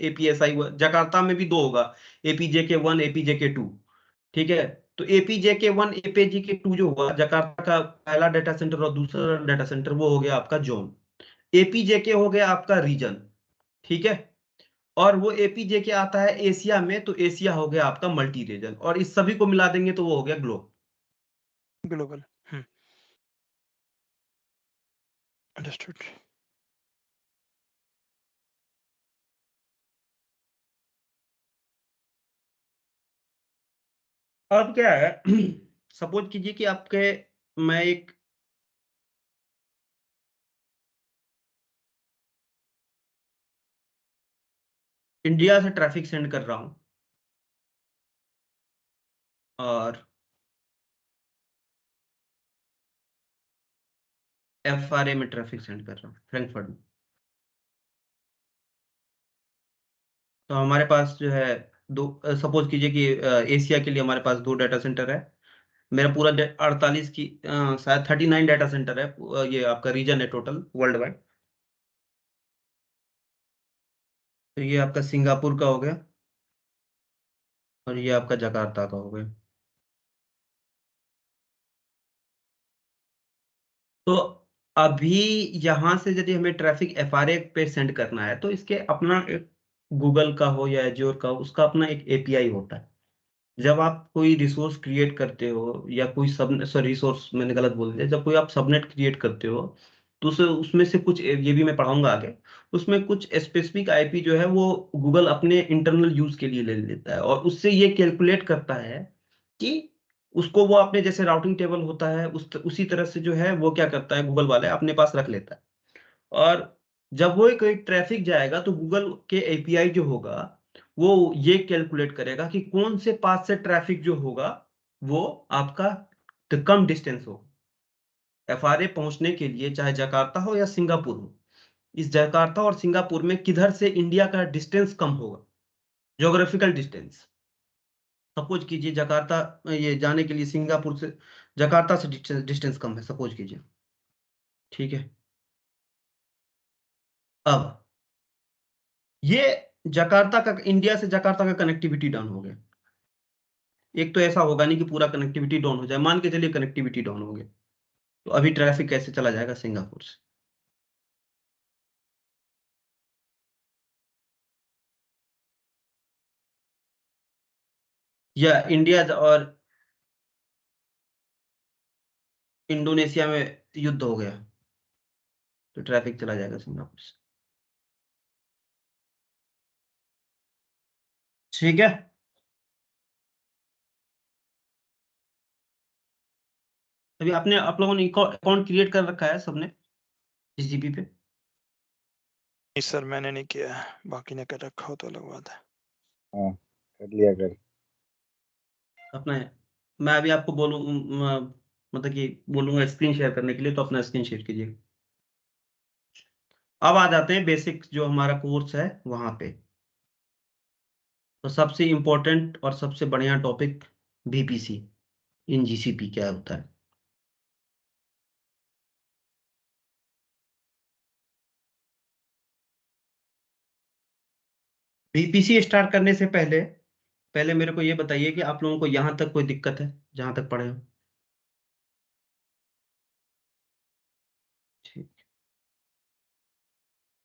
APSI, जकार्ता में भी 2 होगा, APJK1, APJK2, ठीक है। तो APJK1, APJK2 जो हुआ जकार्ता का पहला डाटा सेंटर और दूसरा डाटा सेंटर, वो हो गया आपका जोन। APJK हो गया आपका रीजन, ठीक है। और वो APJK आता है एशिया में, तो एशिया हो गया आपका मल्टी रीजन, और इस सभी को मिला देंगे तो वो हो गया ग्लोब। ग्लोबल। अंडरस्टूड। अब क्या है सपोज कीजिए कि आपके, मैं एक इंडिया से ट्रैफिक सेंड कर रहा हूं, और FRA में ट्रैफिक सेंड कर रहा हूँ, फ्रैंकफर्ट में। तो हमारे पास जो है सपोज कीजिए कि एशिया के लिए हमारे पास 2 डाटा सेंटर है। मेरा पूरा 48 की शायद 39 डाटा सेंटर है, ये आपका रीजन है टोटल वर्ल्ड वाइड। तो ये आपका सिंगापुर का हो गया, और ये आपका जकार्ता का हो गया। तो अभी यहाँ से यदि हमें ट्रैफिक FRA पे सेंड करना है, तो इसके अपना एक गूगल का हो या एज्योर का हो, उसका अपना एक API होता है। जब आप कोई रिसोर्स क्रिएट करते हो या कोई सब सॉरी रिसोर्स मैंने गलत बोल दिया, जब कोई आप सबनेट क्रिएट करते हो, तो उसमें से कुछ, ये भी मैं पढ़ाऊंगा आगे, उसमें कुछ स्पेसिफिक IP जो है वो गूगल अपने इंटरनल यूज के लिए ले लेता है, और उससे ये कैलकुलेट करता है कि उसको वो अपने जैसे राउटिंग टेबल होता है उसी तरह से जो है वो क्या करता है, गूगल वाले अपने पास रख लेता है। और जब वो कोई ट्रैफिक जाएगा तो गूगल के एपीआई जो होगा वो ये कैलकुलेट करेगा कि कौन से पाथ से ट्रैफिक जो होगा वो आपका कम डिस्टेंस हो। एफआरए पहुंचने के लिए चाहे जकार्ता हो या सिंगापुर हो, इस जकार्ता और सिंगापुर में किधर से इंडिया का डिस्टेंस कम होगा, ज्योग्राफिकल डिस्टेंस। सपोज कीजिए जकार्ता ये जाने के लिए सिंगापुर से जकार्ता से डिस्टेंस कम है, सपोज कीजिए, ठीक है। अब ये जकार्ता का, इंडिया से जकार्ता का कनेक्टिविटी डाउन हो गया। एक तो ऐसा होगा नहीं कि पूरा कनेक्टिविटी डाउन हो जाए, मान के चलिए कनेक्टिविटी डाउन हो गया, तो अभी ट्रैफिक कैसे चला जाएगा सिंगापुर से? या इंडिया और इंडोनेशिया में युद्ध हो गया तो ट्रैफिक चला जाएगा सिंगापुर से, ठीक है। अभी आपने, आप लोगों ने अकाउंट क्रिएट कर रखा है सबने जीसीपी पे? नहीं सर, मैंने नहीं किया है, बाकी ने कर रखा हो तो अलग बात है। हाँ कर लिया कर। अपना मैं अभी आपको बोलूँ मतलब कि बोलूंगा स्क्रीन शेयर करने के लिए, तो अपना स्क्रीन शेयर कीजिए। अब आ जाते हैं बेसिक जो हमारा कोर्स है वहां पे। तो सबसे इम्पोर्टेंट और सबसे बढ़िया टॉपिक बीपीसी इन जीसीपी क्या होता है। बीपीसी स्टार्ट करने से पहले पहले मेरे को ये बताइए कि आप लोगों को यहाँ तक कोई दिक्कत है जहां तक पढ़े हो? ठीक।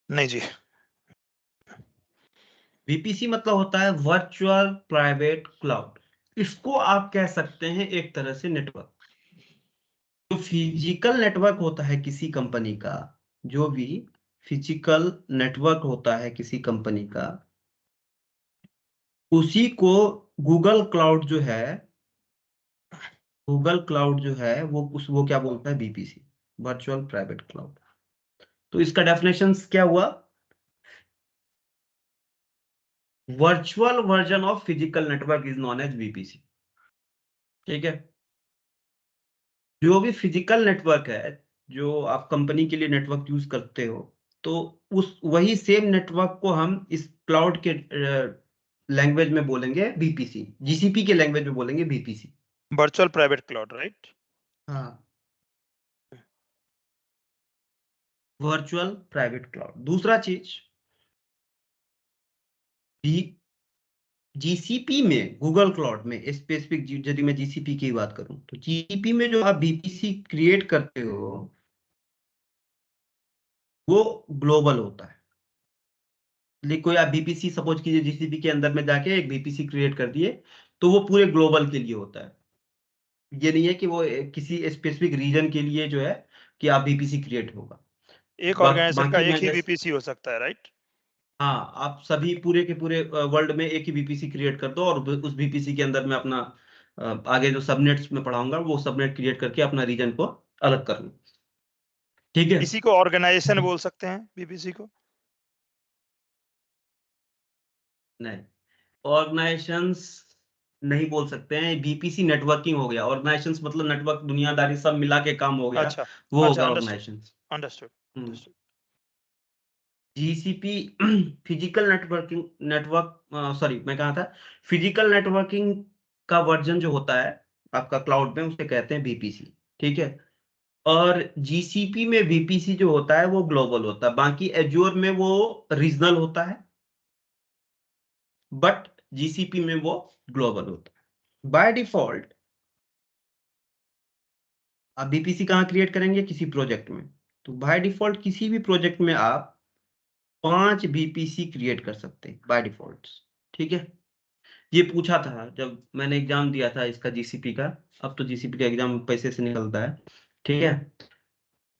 नहीं जी। वीपीसी मतलब होता है वर्चुअल प्राइवेट क्लाउड। इसको आप कह सकते हैं एक तरह से नेटवर्क। जो फिजिकल नेटवर्क होता है किसी कंपनी का, जो भी फिजिकल नेटवर्क होता है किसी कंपनी का, उसी को गूगल क्लाउड जो है, गूगल क्लाउड जो है वो क्या बोलता है? VPC, virtual private cloud. तो इसका डेफिनेशन क्या हुआ? Virtual version of physical network is known as VPC, ठीक है। जो भी फिजिकल नेटवर्क है, जो आप कंपनी के लिए नेटवर्क यूज करते हो, तो उस वही सेम नेटवर्क को हम इस क्लाउड के लैंग्वेज में बोलेंगे बीपीसी, जीसीपी के लैंग्वेज में बोलेंगे BPC. Virtual private cloud, right? हाँ, वर्चुअल प्राइवेट क्लाउड। दूसरा चीज, जीसीपी में, गूगल क्लाउड में स्पेसिफिक, यदि मैं जीसीपी की बात करूं तो जीसीपी में जो आप बीपीसी क्रिएट करते हो वो ग्लोबल होता है। लेकिन कोई आप बीपीसी सपोज कीजिए जीसीपी के अंदर में जाके एक बीपीसी क्रिएट कर दिए, तो वो पूरे ग्लोबल के लिए होता है। ये नहीं है कि वो किसी स्पेसिफिक रीजन के लिए जो है कि आप बीपीसी क्रिएट होगा। एक ऑर्गेनाइजेशन का बाकी एक मैं ही जैसे, बीपीसी हो सकता है, राइट? हाँ, आप सभी पूरे के पूरे वर्ल्ड में एक ही बीपीसी क्रिएट कर दो और उस बीपीसी के अंदर में अपना आगे जो सबनेट्स में पढ़ाऊंगा वो सबनेट क्रिएट करके अपना रीजन को अलग कर लो, ठीक है। इसी को ऑर्गेनाइजेशन बोल सकते हैं, बीपीसी को? नहीं, ऑर्गेनाइजेशंस नहीं बोल सकते हैं, बीपीसी नेटवर्किंग हो गया। ऑर्गेनाइजेशंस मतलब नेटवर्क, दुनियादारी सब मिला के काम हो गया, अच्छा वो अच्छा, होगा understood organisations. Understood understood. GCP physical networking, sorry मैं कहा था, फिजिकल नेटवर्किंग का वर्जन जो होता है आपका क्लाउड में, उसे कहते हैं बीपीसी, ठीक है। और जीसीपी में बीपीसी जो होता है वो ग्लोबल होता है, बाकी एज्योर में वो रीजनल होता है, बट जीसीपी में वो ग्लोबल होता है बाय डिफॉल्ट। आप बीपीसी कहाँ क्रिएट करेंगे? किसी प्रोजेक्ट में, तो बाय डिफॉल्ट किसी भी प्रोजेक्ट में आप 5 बीपीसी क्रिएट कर सकते हैं बाय डिफॉल्ट, ठीक है। ये पूछा था जब मैंने एग्जाम दिया था इसका जीसीपी का। अब तो जीसीपी का एग्जाम पैसे से निकलता है, ठीक है।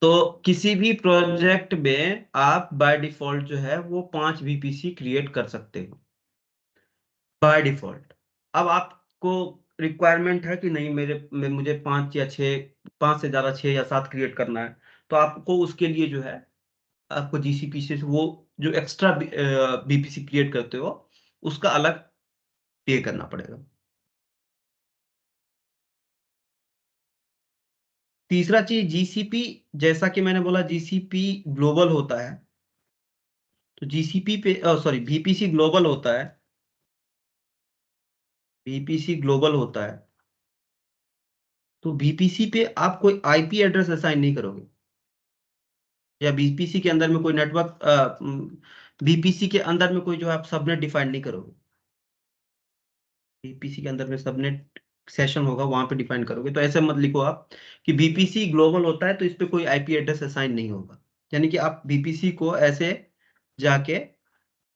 तो किसी भी प्रोजेक्ट में आप बाय डिफॉल्ट जो है वो 5 बीपीसी क्रिएट कर सकते हो बाय डिफॉल्ट। अब आपको रिक्वायरमेंट है कि नहीं मुझे 5 या 6, 5 से ज्यादा 6 या 7 क्रिएट करना है, तो आपको उसके लिए जो है आपको जीसीपी से वो जो एक्स्ट्रा बीपीसी क्रिएट करते हो उसका अलग पे करना पड़ेगा। तीसरा चीज जीसीपी, जैसा कि मैंने बोला जीसीपी ग्लोबल होता है, तो जीसीपी पे सॉरी बीपीसी ग्लोबल होता है, बीपीसी ग्लोबल होता है, तो बीपीसी पे आप कोई आईपी एड्रेस असाइन नहीं करोगे, या बीपीसी के अंदर में कोई नेटवर्क बीपीसी के अंदर में कोई जो आप सबनेट डिफाइन नहीं करोगे। बीपीसी के अंदर में सबनेट सेशन होगा वहां पे डिफाइन करोगे। तो ऐसे मत लिखो आप कि बीपीसी ग्लोबल होता है तो इस पे कोई आईपी एड्रेस असाइन नहीं होगा, यानी कि आप बीपीसी को ऐसे जाके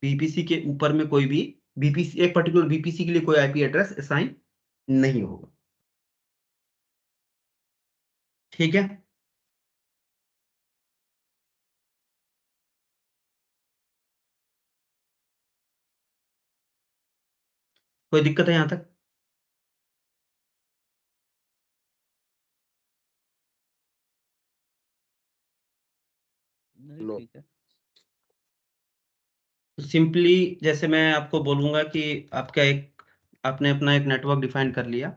बीपीसी के ऊपर में कोई भी बीपीसी एक पर्टिकुलर बीपीसी के लिए कोई आईपी एड्रेस असाइन नहीं होगा। ठीक है, कोई दिक्कत है यहां तक? नहीं नो। ठीक है। सिंपली जैसे मैं आपको बोलूंगा कि आपका एक आपने अपना एक नेटवर्क डिफाइन कर लिया,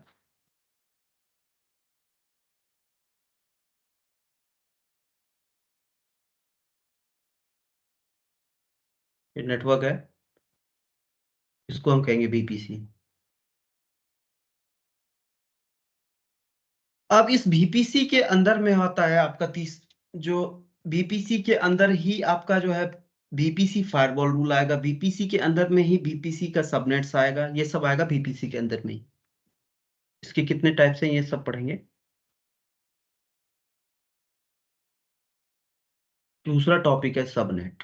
ये नेटवर्क है, इसको हम कहेंगे बीपीसी। अब इस बीपीसी के अंदर में होता है आपका जो बीपीसी के अंदर ही आपका जो है बीपीसी फायरवॉल रूल आएगा, बीपीसी के अंदर में ही बीपीसी का सबनेट्स आएगा, ये सब आएगा बीपीसी के अंदर में ही। इसके कितने टाइप्स हैं ये सब पढ़ेंगे। दूसरा टॉपिक है सबनेट।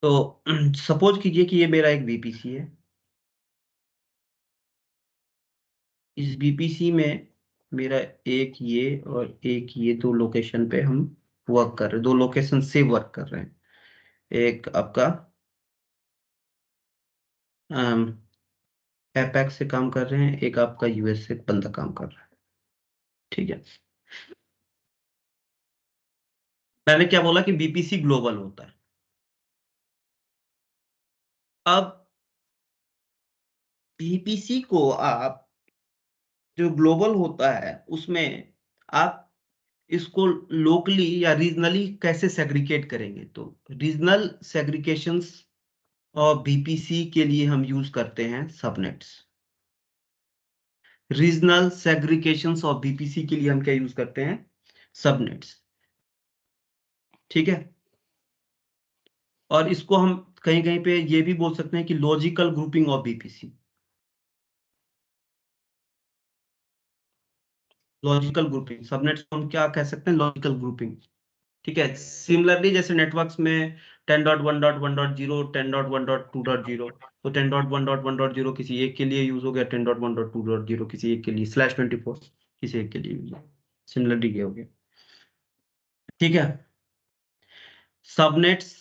तो सपोज कीजिए कि ये मेरा एक बीपीसी है, इस बीपीसी में मेरा एक ये और एक ये दो लोकेशन पे हम वर्क कर रहे हैं, दो लोकेशन से वर्क कर रहे हैं। एक आपका एपेक्स से काम कर रहे हैं, एक आपका यूएस से बंदा काम कर रहा है। ठीक है, मैंने क्या बोला कि बीपीसी ग्लोबल होता है। अब बीपीसी को आप जो ग्लोबल होता है उसमें आप इसको लोकली या रीजनली कैसे सेग्रीगेट करेंगे, तो रीजनल सेग्रीगेशंस और बीपीसी के लिए हम यूज करते हैं सबनेट्स। रीजनल सेग्रीगेशंस ऑफ बीपीसी के लिए हम क्या यूज करते हैं? सबनेट्स। ठीक है, और इसको हम कहीं कहीं पे ये भी बोल सकते हैं कि logical grouping of BPC, logical grouping. Subnets को हम क्या कह सकते हैं? Logical grouping. ठीक है, सिमिलरली जैसे नेटवर्क्स में 10.1.1.0 10.1.2.0, तो 10.1.1.0 किसी एक के लिए यूज हो गया, 10.1.2.0 किसी एक के लिए, /24 किसी एक के लिए यूज, सिमिलरली ये हो गया। ठीक है, सबनेट्स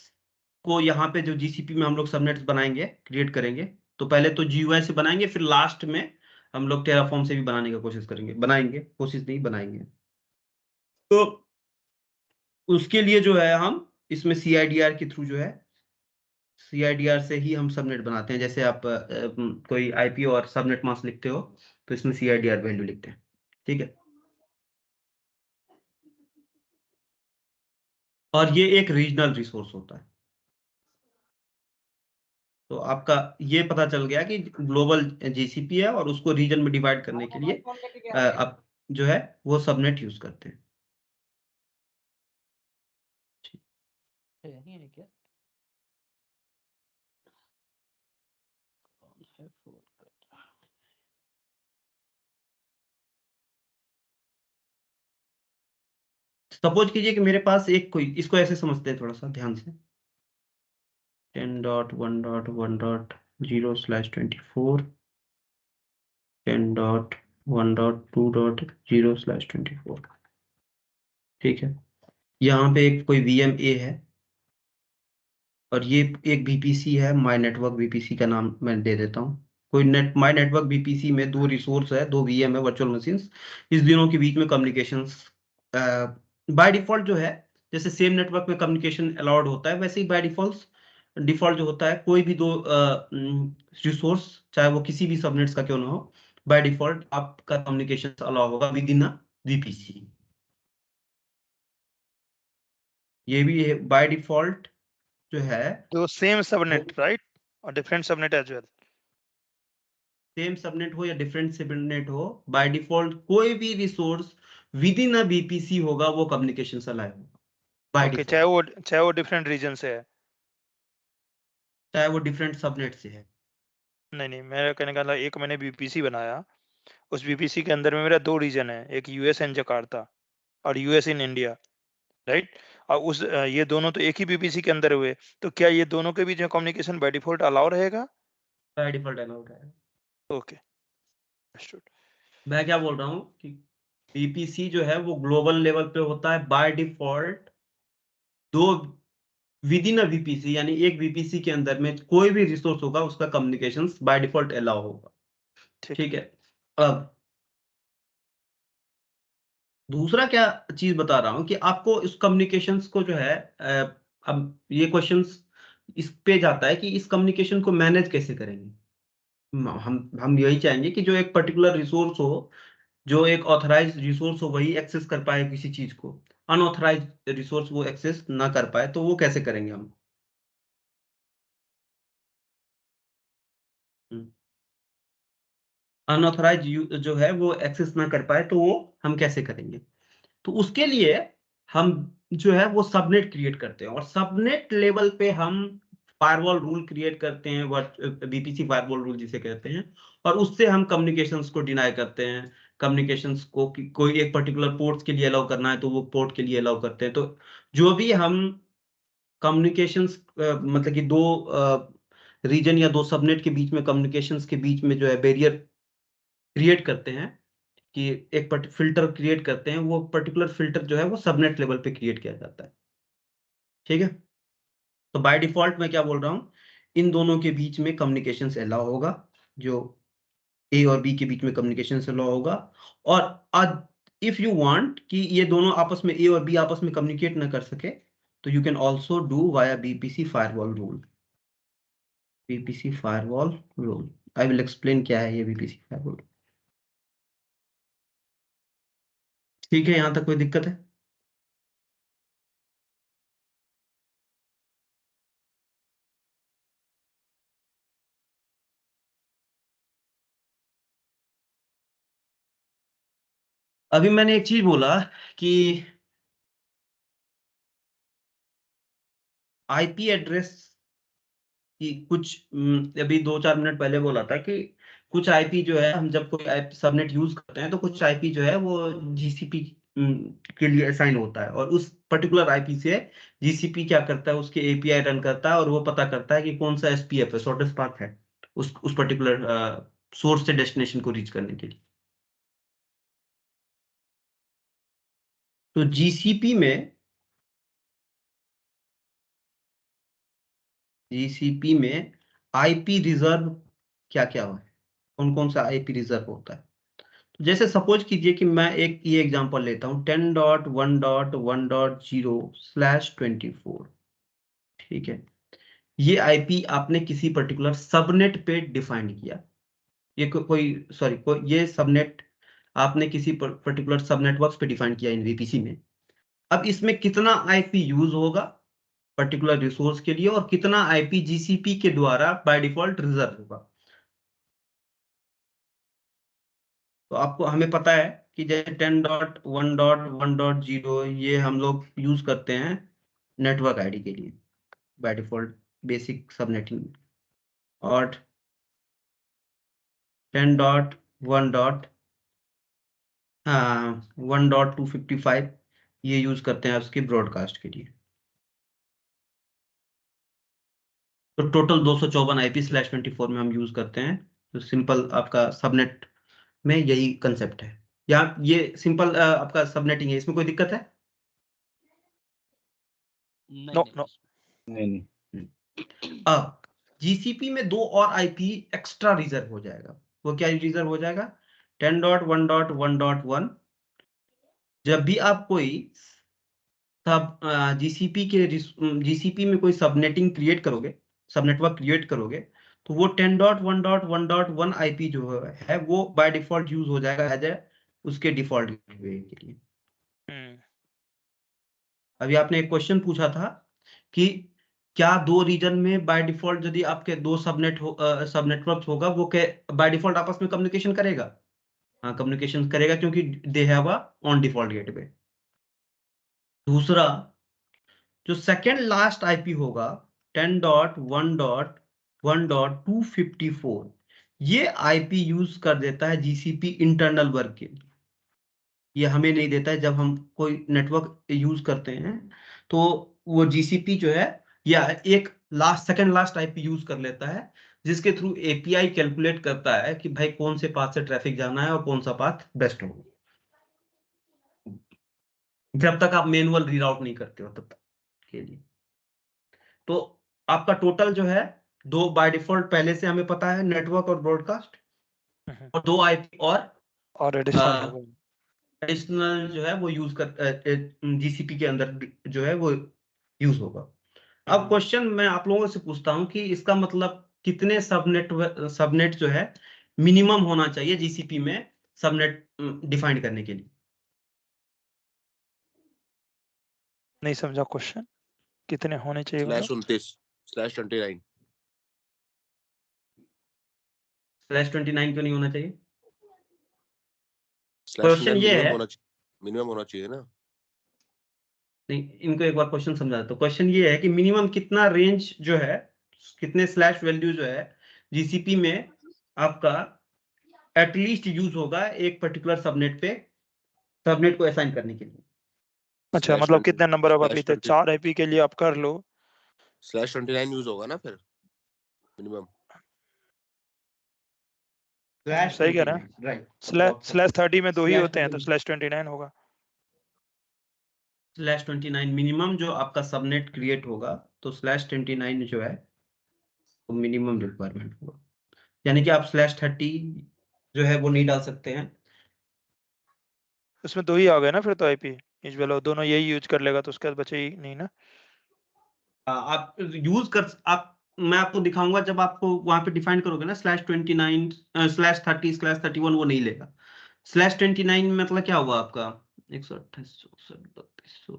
को यहाँ पे जो जीसीपी में हम लोग सबनेट्स बनाएंगे, क्रिएट करेंगे, तो पहले तो जीयूआई से बनाएंगे, फिर लास्ट में हम लोग टेराफॉर्म से भी बनाने का कोशिश करेंगे, बनाएंगे, कोशिश नहीं बनाएंगे। तो उसके लिए जो है हम इसमें सीआईडीआर के थ्रू जो है, सीआईडीआर से ही हम सबनेट बनाते हैं। जैसे आप कोई आईपी और सबनेट मास्क लिखते हो तो इसमें सीआईडीआर वैल्यू लिखते हैं। ठीक है, और ये एक रीजनल रिसोर्स होता है। तो आपका ये पता चल गया कि ग्लोबल जीसीपी है और उसको रीजन में डिवाइड करने के लिए आप जो है वो सबनेट यूज करते हैं। यही है क्या? कौन है फोन कर रहा? सपोज कीजिए कि मेरे पास एक कोई, इसको ऐसे समझते हैं थोड़ा सा ध्यान से, 10.1.1.0/24 10.1.2.0/24। ठीक है, यहाँ पे एक कोई VMA है और ये एक बीपीसी है, माई नेटवर्क बीपीसी का नाम मैं दे देता हूँ। कोई माई नेटवर्क बीपीसी में दो रिसोर्स है, दो VM है, वर्चुअल मशीन्स। इस दोनों के बीच में कम्युनिकेशंस बाय डिफॉल्ट जो है, जैसे सेम नेटवर्क में कम्युनिकेशन अलाउड होता है, वैसे ही बाय डिफॉल्ट जो होता है, कोई भी दो रिसोर्स, चाहे वो किसी भी सबनेट्स का क्यों ना हो, बाय डिफॉल्ट आपका कम्युनिकेशन अलाउ होगा विद इन वीपीसी। ये भी है बाय डिफॉल्ट जो है, तो सेम सबनेट राइट, और different subnet as well. Same subnet हो या डिफरेंट सबनेट हो, बाय डिफॉल्ट कोई भी रिसोर्स विद इन बीपीसी होगा, वो कम्युनिकेशन अलाउ होगा बाय ओके, डिफॉल्ट, चाहे वो डिफरेंट रीजन से है। चाहे वो डिफरेंट सबनेट से है। नहीं नहीं, मेरा कहने का मतलब, एक मैंने बीपीसी बनाया, उस बीपीसी के अंदर में मेरा 2 रीजन है, एक यूएस एंड जकार्ता और यूएस इन इंडिया, राइट। और उस ये दोनों तो एक ही बीपीसी के अंदर हुए, तो क्या ये दोनों के बीच में कम्युनिकेशन बाय डिफॉल्ट अलाउ रहेगा? बाय डिफॉल्ट अलाउड है। Okay, understood. मैं क्या बोल रहा हूँ कि बीपीसी जो है वो ग्लोबल लेवल पे होता है बाय डिफॉल्ट, दो विद इन वीपीसी, यानी एक वीपीसी के अंदर में कोई भी रिसोर्स होगा उसका कम्युनिकेशन बाय डिफॉल्ट अलाउ होगा। ठीक ठीक है। अब दूसरा क्या चीज बता रहा हूं कि आपको इस कम्युनिकेशंस को जो है, अब ये क्वेश्चंस इस पे जाता है कि इस कम्युनिकेशन को मैनेज कैसे करेंगे। हम यही चाहेंगे कि जो एक पर्टिकुलर रिसोर्स हो, जो एक ऑथराइज रिसोर्स हो, वही एक्सेस कर पाए किसी चीज को, अनऑथराइज रिसोर्स वो एक्सेस ना कर पाए, तो वो कैसे करेंगे हम। अनऑथराइज जो है वो एक्सेस ना कर पाए, तो वो हम कैसे करेंगे। तो उसके लिए हम जो है वो सबनेट क्रिएट करते हैं, और सबनेट लेवल पे हम फायरवॉल रूल क्रिएट करते हैं, बीपीसी फायरवॉल रूल जिसे कहते हैं, और उससे हम कम्युनिकेशंस को डिनाई करते हैं। कम्युनिकेशंस को कोई एक पर्टिकुलर पोर्ट्स के लिए अलाउ करना है तो वो पोर्ट के लिए अलाउ करते हैं। तो जो भी हम कम्युनिकेशंस, मतलब कि दो रीजन या दो सबनेट के बीच में कम्युनिकेशंस के बीच में जो है बैरियर क्रिएट करते हैं, कि एक फिल्टर क्रिएट करते हैं, वो पर्टिकुलर फिल्टर जो है वो सबनेट लेवल पे क्रिएट किया जाता है। ठीक है। तो बाय डिफॉल्ट मैं क्या बोल रहा हूँ, इन दोनों के बीच में कम्युनिकेशन अलाउ होगा, जो ए और बी के बीच में कम्युनिकेशन अलाउ होगा। और इफ यू वांट कि ये दोनों आपस में, ए और बी आपस में कम्युनिकेट ना कर सके, तो you can also do via BPC firewall rule. BPC firewall rule, I will explain क्या है ये बीपीसी फायरवॉल। ठीक है, यहां तक कोई दिक्कत है? अभी मैंने एक चीज बोला कि आईपी एड्रेस की कुछ, अभी 2-4 मिनट पहले बोला था कि कुछ आईपी जो है, हम जब कोई आईपी सबनेट यूज करते हैं तो कुछ आईपी जो है वो जीसीपी के लिए असाइन होता है, और उस पर्टिकुलर आईपी से जीसीपी क्या करता है, उसके एपीआई रन करता है, और वो पता करता है कि कौन सा एसपीएफ है, शॉर्टेस्ट पाथ है, उस पर्टिकुलर सोर्स से डेस्टिनेशन को रीच करने के लिए। तो जीसीपी में आईपी रिजर्व क्या क्या है, कौन कौन सा आईपी रिजर्व होता है। तो जैसे सपोज कीजिए कि मैं एक ये एग्जांपल लेता हूँ 10.1.1.0/24। ठीक है। ये आईपी आपने किसी पर्टिकुलर सबनेट पे डिफाइन किया, ये कोई ये सबनेट आपने किसी पर्टिकुलर सबनेटवर्क्स पे डिफाइन किया इन वीपीसी में। अब इसमें कितना आईपी यूज होगा पर्टिकुलर रिसोर्स के लिए, और कितना आईपी जीसीपी के द्वारा बाय डिफॉल्ट रिजर्व होगा। तो आपको, हमें पता है कि जैसे 10.1.1.0 ये हम लोग यूज करते हैं नेटवर्क आईडी के लिए बाय डिफॉल्ट, बेसिक सबनेटिंग। और 10.1 डॉट, हाँ 1.255 ये यूज करते हैं उसके ब्रॉडकास्ट के लिए। तो टोटल 254 IP/24 में हम यूज करते हैं। तो सिंपल आपका सबनेट में यही कंसेप्ट है। यहाँ ये सिंपल आपका सबनेटिंग है, इसमें कोई दिक्कत है? नहीं नो नहीं नो। नहीं नहीं। अब जीसीपी में दो और आईपी एक्स्ट्रा रिजर्व हो जाएगा। वो क्या रिजर्व हो जाएगा? 10.1.1.1 जब भी आप कोई सब जीसीपी में कोई सबनेटिंग क्रिएट करोगे, सब नेटवर्क क्रिएट करोगे, तो वो 10.1.1.1 आईपी जो है वो बाय डिफॉल्ट यूज हो जाएगा एज ए उसके डिफॉल्ट गेटवे के लिए। अभी आपने एक क्वेश्चन पूछा था कि क्या दो रीजन में बाय डिफॉल्ट यदि आपके दो सब नेटवर्क होगा वो बाय डिफॉल्ट आपस में कम्युनिकेशन करेगा? हाँ, कम्युनिकेशन करेगा क्योंकि they have a on default gateway. दूसरा, जो सेकेंड लास्ट आईपी होगा 10.1.1.254, ये आईपी यूज कर देता है जीसीपी इंटरनल वर्क के लिए। ये हमें नहीं देता है। जब हम कोई नेटवर्क यूज करते हैं तो वो जीसीपी जो है या एक सेकेंड लास्ट आईपी यूज कर लेता है, जिसके थ्रू एपीआई कैलकुलेट करता है कि भाई कौन से पाथ से ट्रैफिक जाना है और कौन सा पाथ बेस्ट होगा, जब तक आप मैनुअल रीराउट नहीं करते हो तब तक के लिए। तो आपका टोटल जो है दो बाय डिफॉल्ट पहले से हमें पता है, नेटवर्क और ब्रॉडकास्ट, और दो आईपी और एडिशनल जो है वो यूज कर जीसीपी के अंदर जो है वो यूज होगा। अब क्वेश्चन मैं आप लोगों से पूछता हूं कि इसका मतलब कितने सबनेट जो है मिनिमम होना चाहिए जीसीपी में सबनेट डिफाइन करने के लिए? नहीं समझा क्वेश्चन, कितने होने चाहिए मतलब? /29/29 /29 क्यों नहीं होना चाहिए? क्वेश्चन ये है, मिनिमम होना चाहिए ना। नहीं, इनको एक बार क्वेश्चन समझा दो। क्वेश्चन ये है कि मिनिमम कितना रेंज जो है, कितने स्लैश वैल्यू जो है जीसीपी में आपका एटलीस्ट यूज होगा एक पर्टिकुलर सबनेट को असाइन करने के लिए। अच्छा, मतलब कितने नंबर ऑफ आईपी थे? 4 आईपी के लिए आप कर लो /29 यूज होगा ना फिर मिनिमम। सही कह रहे हैं, राइट। /30 में 2 ही होते हैं तो /29 होगा। /29 मिनिमम जो आपका सबनेट क्रिएट होगा, तो /29 जो है वो मिनिमम रिक्वायरमेंट होगा। यानी कि आप /30 जो है वो नहीं डाल सकते हैं। उसमें 2 ही आ गए ना फिर तो आईपी यूजुअल, दोनों यही यूज कर लेगा तो उसके बाद बचे ही नहीं ना। आप यूज कर आप मैं आपको दिखाऊंगा जब आपको वहां पे डिफाइन करोगे ना /29 /30 /31 वो नहीं लेगा। /29 में मतलब क्या हुआ आपका 128 32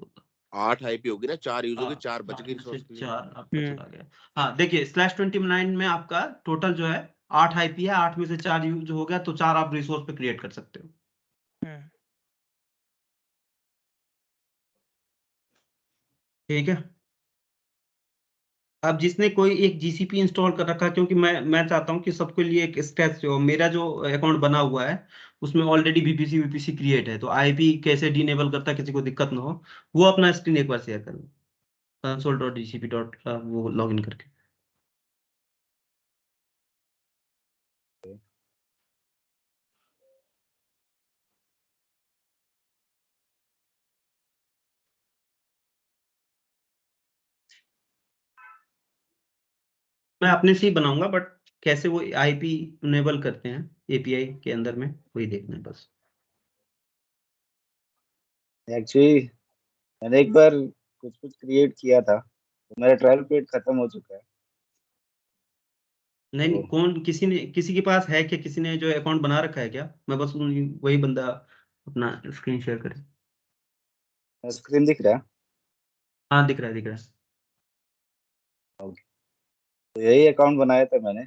8 आईपी होगी ना, 4 यूज होगी, 4 बच गई 4 आपका चला गया। हाँ देखिए, /29 में आपका टोटल जो है 8 आईपी है, 8 में से 4 यूज हो गया तो 4 आप रिसोर्स पे क्रिएट कर सकते हो। ठीक है। अब जिसने कोई एक जीसीपी इंस्टॉल कर रखा है, क्योंकि मैं चाहता हूं कि सबके लिए एक स्टेप हो, मेरा जो अकाउंट बना हुआ है उसमें ऑलरेडी वीपीसी क्रिएट है, तो आईपी कैसे डिनेबल करता है किसी को दिक्कत ना हो, वो अपना स्क्रीन एक बार शेयर कर लो console.gcp. वो लॉग इन करके। मैं अपने से ही बनाऊंगा, बट कैसे वो आईपी इनेबल करते हैं एपीआई के अंदर में वही देखना है बस। एक्चुअली मैंने एक बार कुछ क्रिएट किया था तो मेरा ट्रायल पीरियड खत्म हो चुका है। नहीं, कौन किसी के पास है क्या, किसी ने जो अकाउंट बना रखा है क्या? मैं बस वही बंदा अपना स्क्रीन शेयर करे। स्क्रीन दिख रहा है? हाँ दिख रहा है, दिख रहा है। तो यही अकाउंट बनाया था मैंने।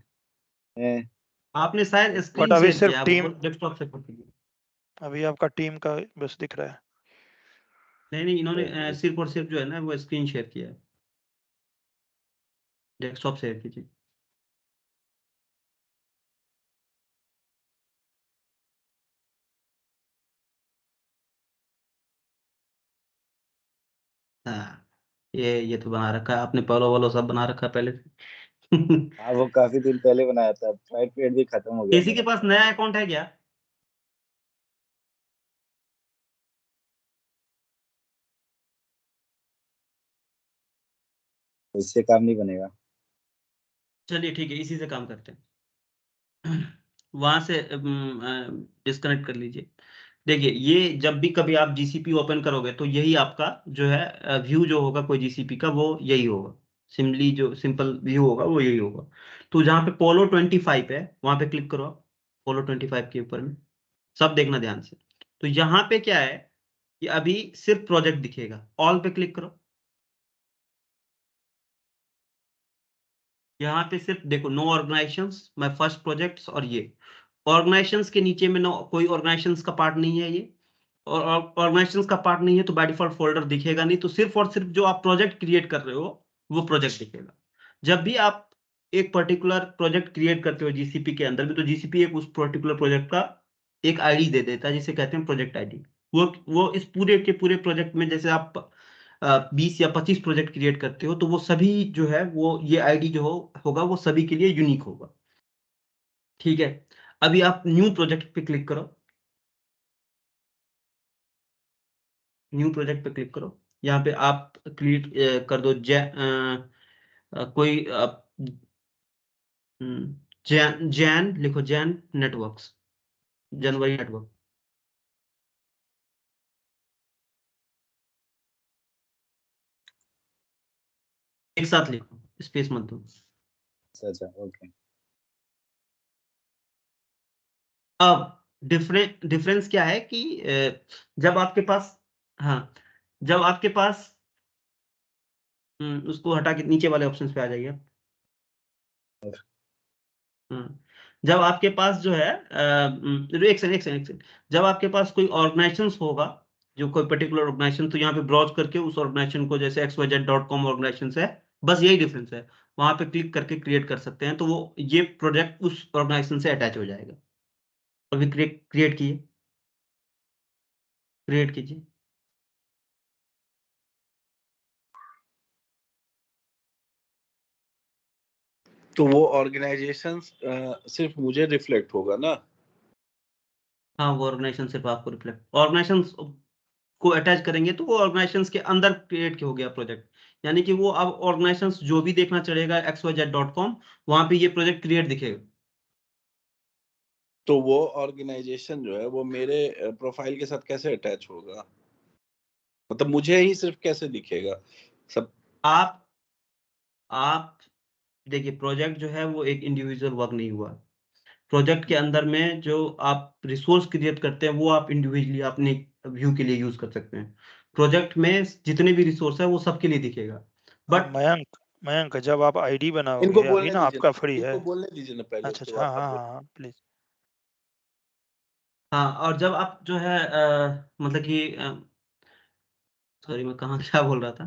आपने शायद बट स्क्रीन अभी शेयर सिर्फ किया है, टीम, वो डेस्कटॉप से पढ़ लीजिए। अभी आपका टीम का बस दिख रहा है। नहीं, इन्होंने सिर्फ और सिर्फ जो है ना वो स्क्रीन शेयर किया है, डेस्कटॉप शेयर कीजिए। हाँ, ये तो बना रखा है आपने, पहलो वालो सब बना रखा है पहले से। हाँ वो काफी दिन पहले बनाया था, ट्रायल पीरियड भी खत्म हो गया किसी के मेरा। पास नया अकाउंट है क्या? तो इससे काम नहीं बनेगा। चलिए ठीक है, इसी से काम करते हैं। वहां से डिस्कनेक्ट कर लीजिए। देखिए ये जब भी कभी आप जीसीपी ओपन करोगे तो यही आपका जो है व्यू जो होगा कोई जीसीपी का वो यही होगा, सिंपली जो सिंपल व्यू होगा वो यही होगा। तो जहाँ पे पोलो 25 है वहां पे क्लिक करो आप, पोलो 25 के ऊपर में, सब देखना ध्यान से। तो यहाँ पे क्या है कि अभी सिर्फ प्रोजेक्ट दिखेगा, ऑल पे क्लिक करो। यहाँ पे सिर्फ देखो no organizations, my first projects, और ये ऑर्गेनाइजेशंस के नीचे में नो कोई ऑर्गेनाइजेशंस का पार्ट नहीं है ये, और ऑर्गेनाइजेशंस का पार्ट नहीं है तो बाय डिफॉल्ट फोल्डर दिखेगा नहीं, तो सिर्फ और सिर्फ जो आप प्रोजेक्ट क्रिएट कर रहे हो वो प्रोजेक्ट दिखेगा। जब भी आप एक पर्टिकुलर प्रोजेक्ट क्रिएट करते हो जीसीपी के अंदर भी, तो जीसीपी एक उस पर्टिकुलर प्रोजेक्ट का एक आईडी दे देता है जिसे कहते हैं प्रोजेक्ट आईडी। वो इस पूरे के पूरे प्रोजेक्ट में जैसे आप 20 या 25 प्रोजेक्ट क्रिएट करते हो तो वो सभी जो है वो ये आईडी जो होगा वो सभी के लिए यूनिक होगा। ठीक है, अभी आप न्यू प्रोजेक्ट पे क्लिक करो, न्यू प्रोजेक्ट पे क्लिक करो। यहाँ पे आप क्रिएट कर दो कोई जैन लिखो, जैन नेटवर्क्स, जनवरी नेटवर्क। एक साथ लिखो, स्पेस मत दो। अच्छा ओके। अब डिफरेंस क्या है कि जब आपके पास, हाँ, जब आपके पास उसको हटा के नीचे वाले ऑप्शंस पे आ जाइए। जब आपके पास जो है एक सेकंड, जब आपके पास कोई ऑर्गेनाइजेशन होगा, जो कोई पर्टिकुलर ऑर्गेनाइजेशन, तो यहाँ पे ब्राउज करके उस ऑर्गेनाइजेशन को, जैसे xyz.com ऑर्गेनाइजेशन है, बस यही डिफरेंस है, वहां पे क्लिक करके क्रिएट कर सकते हैं, तो वो ये प्रोजेक्ट उस ऑर्गेनाइजेशन से अटैच हो जाएगा। अभी क्रिएट कीजिए, क्रिएट कीजिए। तो वो ऑर्गेनाइजेशन सिर्फ मुझे रिफ्लेक्ट होगा ना? हाँ, वो ऑर्गेनाइजेशन सिर्फ आपको रिफ्लेक्ट, ऑर्गेनाइजेशन को अटैच करेंगे तो वो ऑर्गेनाइजेशंस के अंदर क्रिएट हो गया प्रोजेक्ट, यानी कि वो अब ऑर्गेनाइजेशंस जो भी देखना चलेगा xyz.com, वहां पे ये प्रोजेक्ट क्रिएट दिखेगा। तो वो ऑर्गेनाइजेशन जो है वो मेरे प्रोफाइल के साथ कैसे अटैच होगा? मतलब मुझे ही सिर्फ कैसे दिखेगा सब? आप देखिए, प्रोजेक्ट जो है वो एक इंडिविजुअल वर्क नहीं हुआ, प्रोजेक्ट के अंदर में जो आप रिसोर्स क्रिएट करते हैं वो आप इंडिविजुअली अपने व्यू के लिए यूज कर सकते हैं। प्रोजेक्ट में जितने भी रिसोर्स है वो सबके लिए दिखेगा, बट मयंक जब आप आईडी इनको बनाओगे अभी बोलने ना दीजिए आपका फ्री है। इनको बोलने दीजिए ना पहले, अच्छा उसके अच्छा, बाद हाँ आप हाँ बोलिए। हाँ प्लीज। हाँ, और जब आप जो है मतलब कि सॉरी, मैं कहाँ क्या बोल रहा था,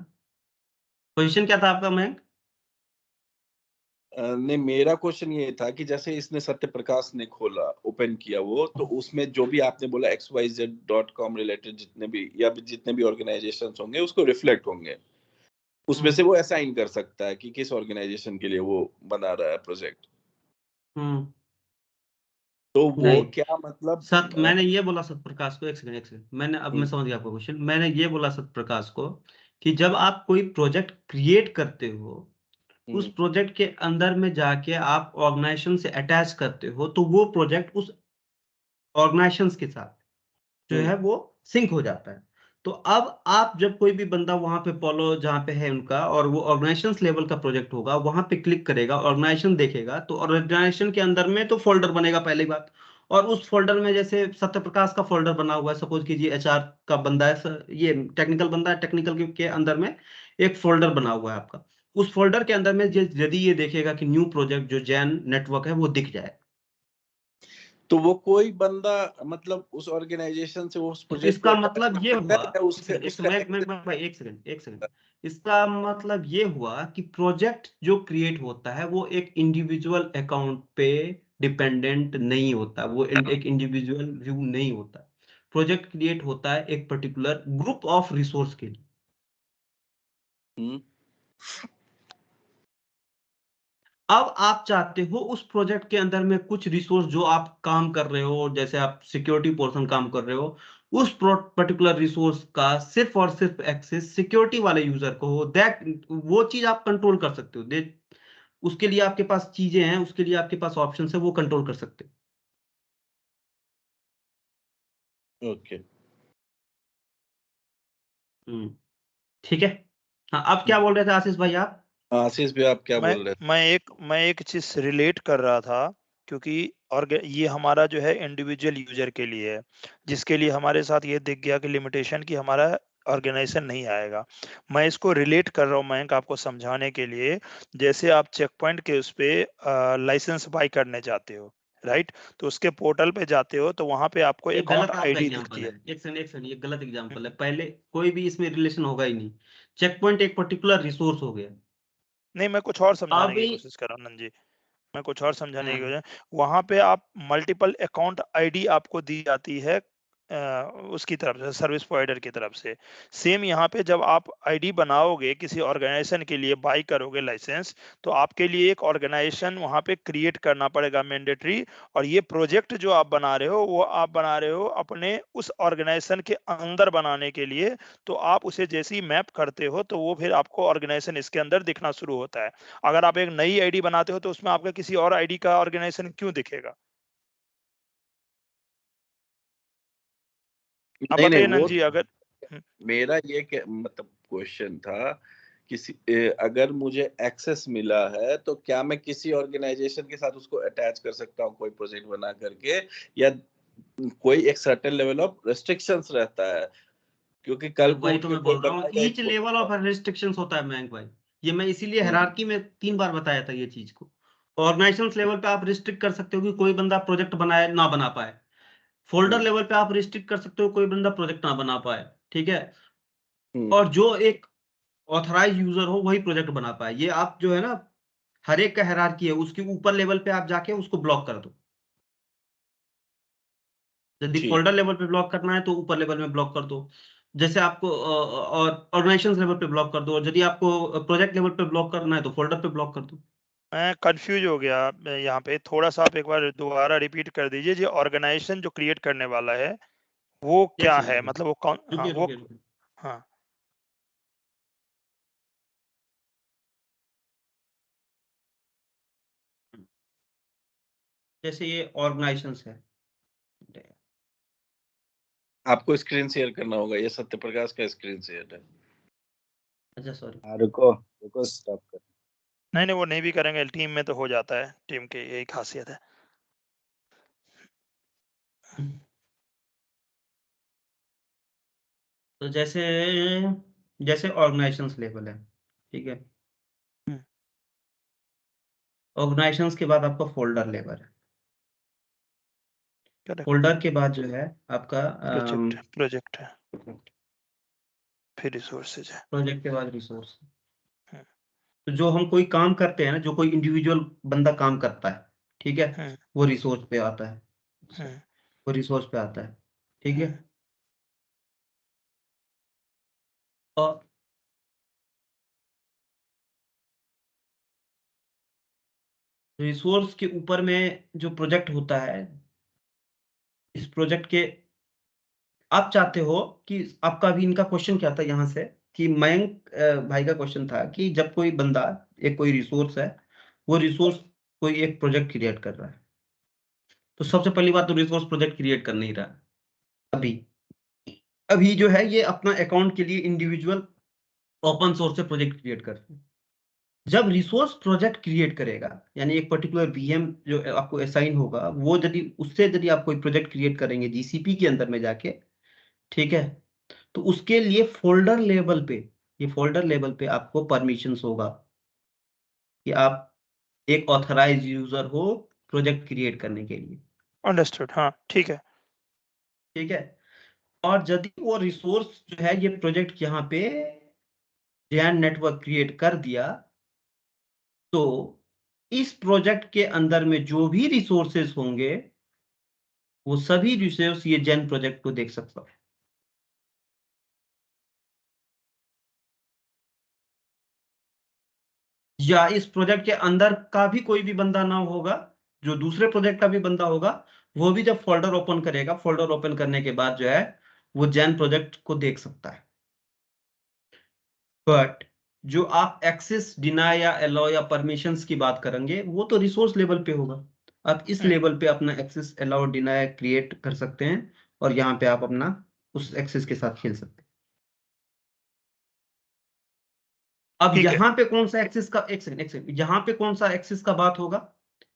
पोजीशन क्या था आपका मयंक? नहीं, मेरा क्वेश्चन ये था कि जैसे इसने सत्य प्रकाश ने खोला, ओपन किया वो, तो उसमें जो भी आपने बोला xyz.com रिलेटेड जितने भी ऑर्गेनाइजेशन होंगे उसको रिफ्लेक्ट होंगे, उसमें से वो असाइन कर सकता है कि किस ऑर्गेनाइजेशन के लिए वो बना रहा है प्रोजेक्ट। हम्म तो वो नहीं, क्या मतलब मैंने ये बोला सत्य प्रकाश को, एक सेकंड, मैंने, अब मैं समझ गया आपका क्वेश्चन, मैंने ये बोला सत्य प्रकाश को कि जब आप कोई प्रोजेक्ट क्रिएट करते हो, उस प्रोजेक्ट के अंदर में जाके आप ऑर्गेनाइजेशन से अटैच करते हो, तो वो प्रोजेक्ट उस ऑर्गेनाइजेशन के साथ जो है वो सिंक हो जाता है। तो अब आप जब कोई भी बंदा वहां पे पोलो जहां पे है उनका, और वो ऑर्गेनाइजेशन लेवल का प्रोजेक्ट होगा, वहां पे क्लिक करेगा, ऑर्गेनाइजेशन देखेगा, तो ऑर्गेनाइजेशन के अंदर में तो फोल्डर बनेगा पहली बात, और उस फोल्डर में जैसे सत्य प्रकाश का फोल्डर बना हुआ है, सपोज कीजिए एचआर का बंदा है, ये टेक्निकल बंदा है, टेक्निकल के अंदर में एक फोल्डर बना हुआ है आपका, उस फोल्डर के अंदर में यदि ये देखेगा कि न्यू प्रोजेक्ट जो जैन नेटवर्क है वो दिख जाए, तो वो कोई बंदा मतलब उस ऑर्गेनाइजेशन से वो उस तो प्रोजेक्ट को इसका अटैच मतलब कर ये सकता हुआ, है या उसके उसका भाई एक सेकंड, इसका मतलब ये हुआ कि प्रोजेक्ट जो क्रिएट होता है वो एक इंडिविजुअल अकाउंट पे डिपेंडेंट नहीं होता, वो एक इंडिविजुअल व्यू नहीं होता, प्रोजेक्ट क्रिएट होता है एक पर्टिकुलर ग्रुप ऑफ रिसोर्स के लिए। अब आप चाहते हो उस प्रोजेक्ट के अंदर में कुछ रिसोर्स जो आप काम कर रहे हो, जैसे आप सिक्योरिटी पोर्शन काम कर रहे हो, उस पर्टिकुलर रिसोर्स का सिर्फ और सिर्फ एक्सेस सिक्योरिटी वाले यूजर को हो, दैट वो चीज आप कंट्रोल कर सकते हो, उसके लिए आपके पास चीजें हैं, उसके लिए आपके पास ऑप्शन है, वो कंट्रोल कर सकते हो। ओके। ठीक है। हाँ, अब क्या बोल रहे थे आशीष भाई आप? आशीष भी आप क्या बोल रहे थे? मैं एक चीज रिलेट कर रहा था, क्योंकि और ये हमारा जो है इंडिविजुअल यूजर के लिए है, जिसके लिए हमारे साथ ये दिख गया कि लिमिटेशन की हमारा ऑर्गेनाइजेशन नहीं आएगा। मैं इसको रिलेट कर रहा हूँ मयंक, आपको समझाने के लिए। जैसे आप चेक पॉइंट के उस पे लाइसेंस बाय करने जाते हो, राइट? तो उसके पोर्टल पे जाते हो तो वहां पे आपको ये अकाउंट गलत आपका आईडी एग्जाम्पल दिखती है। है। एक सेकंड, ये गलत एग्जाम्पल है। पहले कोई भी इसमें रिलेशन होगा ही नहीं। चेक पॉइंट एक पर्टिकुलर रिसोर्स हो गया। नहीं, मैं कुछ और समझाने की अभी कोशिश कर रहा हूँ नंद जी, मैं कुछ और समझाने की हाँ, वजह, वहां पे आप मल्टीपल अकाउंट आईडी आपको दी जाती है उसकी तरफ से, सर्विस प्रोवाइडर की तरफ से। सेम यहाँ पे जब आप आईडी बनाओगे किसी ऑर्गेनाइजेशन के लिए, बाई करोगे लाइसेंस, तो आपके लिए एक ऑर्गेनाइजेशन वहां पे क्रिएट करना पड़ेगा मैंडेटरी। और ये प्रोजेक्ट जो आप बना रहे हो वो आप बना रहे हो अपने उस ऑर्गेनाइजेशन के अंदर बनाने के लिए। तो आप उसे जैसे ही मैप करते हो तो वो फिर आपको ऑर्गेनाइजेशन इसके अंदर दिखना शुरू होता है। अगर आप एक नई आईडी बनाते हो तो उसमें आपका किसी और आईडी का ऑर्गेनाइजेशन क्यों दिखेगा? आप नहीं नहीं, बताइए वो नंद जी, अगर मेरा ये मतलब क्वेश्चन था, अगर मुझे एक्सेस मिला है तो क्या मैं किसी ऑर्गेनाइजेशन के साथ उसको अटैच कर सकता हूँ कोई प्रोजेक्ट बना करके, या कोई एक सर्टेन लेवल ऑफ रेस्ट्रिक्शंस रहता है? क्योंकि कल को वही उठ तो के मैं कोई बोल रहा हूँ, बनाएगा ईच लेवल ऑफ रिस्ट्रिक्शंस होता है मयंक भाई। ये मैं इसीलिए हायरार्की में 3 बार बताया था ये चीज को। ऑर्गेनाइजेशन लेवल पे आप रिस्ट्रिक्ट कर सकते हो कि कोई बंदा प्रोजेक्ट बनाए ना बना पाए। फोल्डर लेवल पे आप रिस्ट्रिक्ट कर सकते हो कोई बंदा प्रोजेक्ट ना बना पाए। ठीक है। और जो एक ऑथराइज यूजर हो वही प्रोजेक्ट बना पाए। ये आप जो है ना, हर एक का हायरार्की है, उसके ऊपर लेवल पे आप जाके उसको ब्लॉक कर दो। यदि ठीक। फोल्डर लेवल पे ब्लॉक करना है तो ऊपर लेवल में ब्लॉक कर दो। जैसे आपको और ऑर्गेनाइजेशन लेवल पे ब्लॉक कर दो, और यदि आपको प्रोजेक्ट लेवल पे ब्लॉक करना है तो फोल्डर पे ब्लॉक कर दो। मैं कंफ्यूज हो गया यहाँ पे, थोड़ा सा आप एक बार दोबारा रिपीट कर दीजिए। जो ऑर्गेनाइजेशन जो क्रिएट करने वाला है वो एक क्या सेकंड है, रुकिए, मतलब वो कौन? हाँ रुकिए वो, रुकिए रुकिए। हाँ जैसे ये ऑर्गेनाइजेशन है। आपको स्क्रीन शेयर करना होगा, ये सत्य प्रकाश का स्क्रीन शेयर है। अच्छा सॉरी। रुको रुको, स्टॉप कर। नहीं नहीं, वो नहीं भी करेंगे, टीम में तो हो जाता है, टीम की यही खासियत है। तो जैसे जैसे ऑर्गेनाइजेशन लेवल है, ठीक है। हम्म, ऑर्गेनाइजेशन के बाद आपका फोल्डर लेवल है। करेक्ट। फोल्डर के बाद जो है आपका प्रोजेक्ट है, फिर रिसोर्सेज है। प्रोजेक्ट के बाद रिसोर्स। हम्म, तो जो हम कोई काम करते हैं ना, जो कोई इंडिविजुअल बंदा काम करता है, ठीक है, हम्म, वो रिसोर्स पे आता है। हम्म, वो रिसोर्स पे आता है, ठीक है। हम्म। और रिसोर्स के ऊपर में जो प्रोजेक्ट होता है, इस प्रोजेक्ट के आप चाहते हो कि आपका अभी इनका क्वेश्चन क्या था यहाँ से, कि मयंक भाई का क्वेश्चन था कि जब कोई बंदा, एक कोई रिसोर्स है, वो रिसोर्स कोई एक प्रोजेक्ट क्रिएट कर रहा है, तो सबसे पहली बात तो रिसोर्स प्रोजेक्ट क्रिएट कर नहीं रहा है अभी। अभी जो है ये अपना अकाउंट के लिए इंडिविजुअल ओपन सोर्स से प्रोजेक्ट क्रिएट कर रहे हैं। जब रिसोर्स प्रोजेक्ट क्रिएट करेगा, यानी एक पर्टिकुलर वीएम जो आपको असाइन होगा, वो यदि उससे यदि आप कोई प्रोजेक्ट क्रिएट करेंगे जीसीपी के अंदर में जाके, ठीक है, तो उसके लिए फोल्डर लेवल पे, ये फोल्डर लेवल पे आपको परमिशंस होगा कि आप एक ऑथराइज यूजर हो प्रोजेक्ट क्रिएट करने के लिए। अंडरस्टूड, हाँ ठीक है। ठीक है। और यदि वो रिसोर्स जो है ये प्रोजेक्ट यहाँ पे जैन नेटवर्क क्रिएट कर दिया, तो इस प्रोजेक्ट के अंदर में जो भी रिसोर्सेस होंगे, वो सभी रिसोर्स ये जैन प्रोजेक्ट को देख सकता है। या इस प्रोजेक्ट के अंदर का भी कोई भी बंदा ना होगा, जो दूसरे प्रोजेक्ट का भी बंदा होगा, वो भी जब फोल्डर ओपन करेगा, फोल्डर ओपन करने के बाद जो है वो जैन प्रोजेक्ट को देख सकता है। बट जो आप एक्सेस डिनाई या अलाउ या परमिशंस की बात करेंगे, वो तो रिसोर्स लेवल पे होगा। आप इस लेवल पे अपना एक्सेस अलाउ डिनाई क्रिएट कर सकते हैं, और यहाँ पे आप अपना उस एक्सेस के साथ खेल सकते हैं। अब ठीक है। यहाँ पे कौन सा एक्सेस का, एक सेकंड, यहाँ पे कौन सा एक्सेस का बात होगा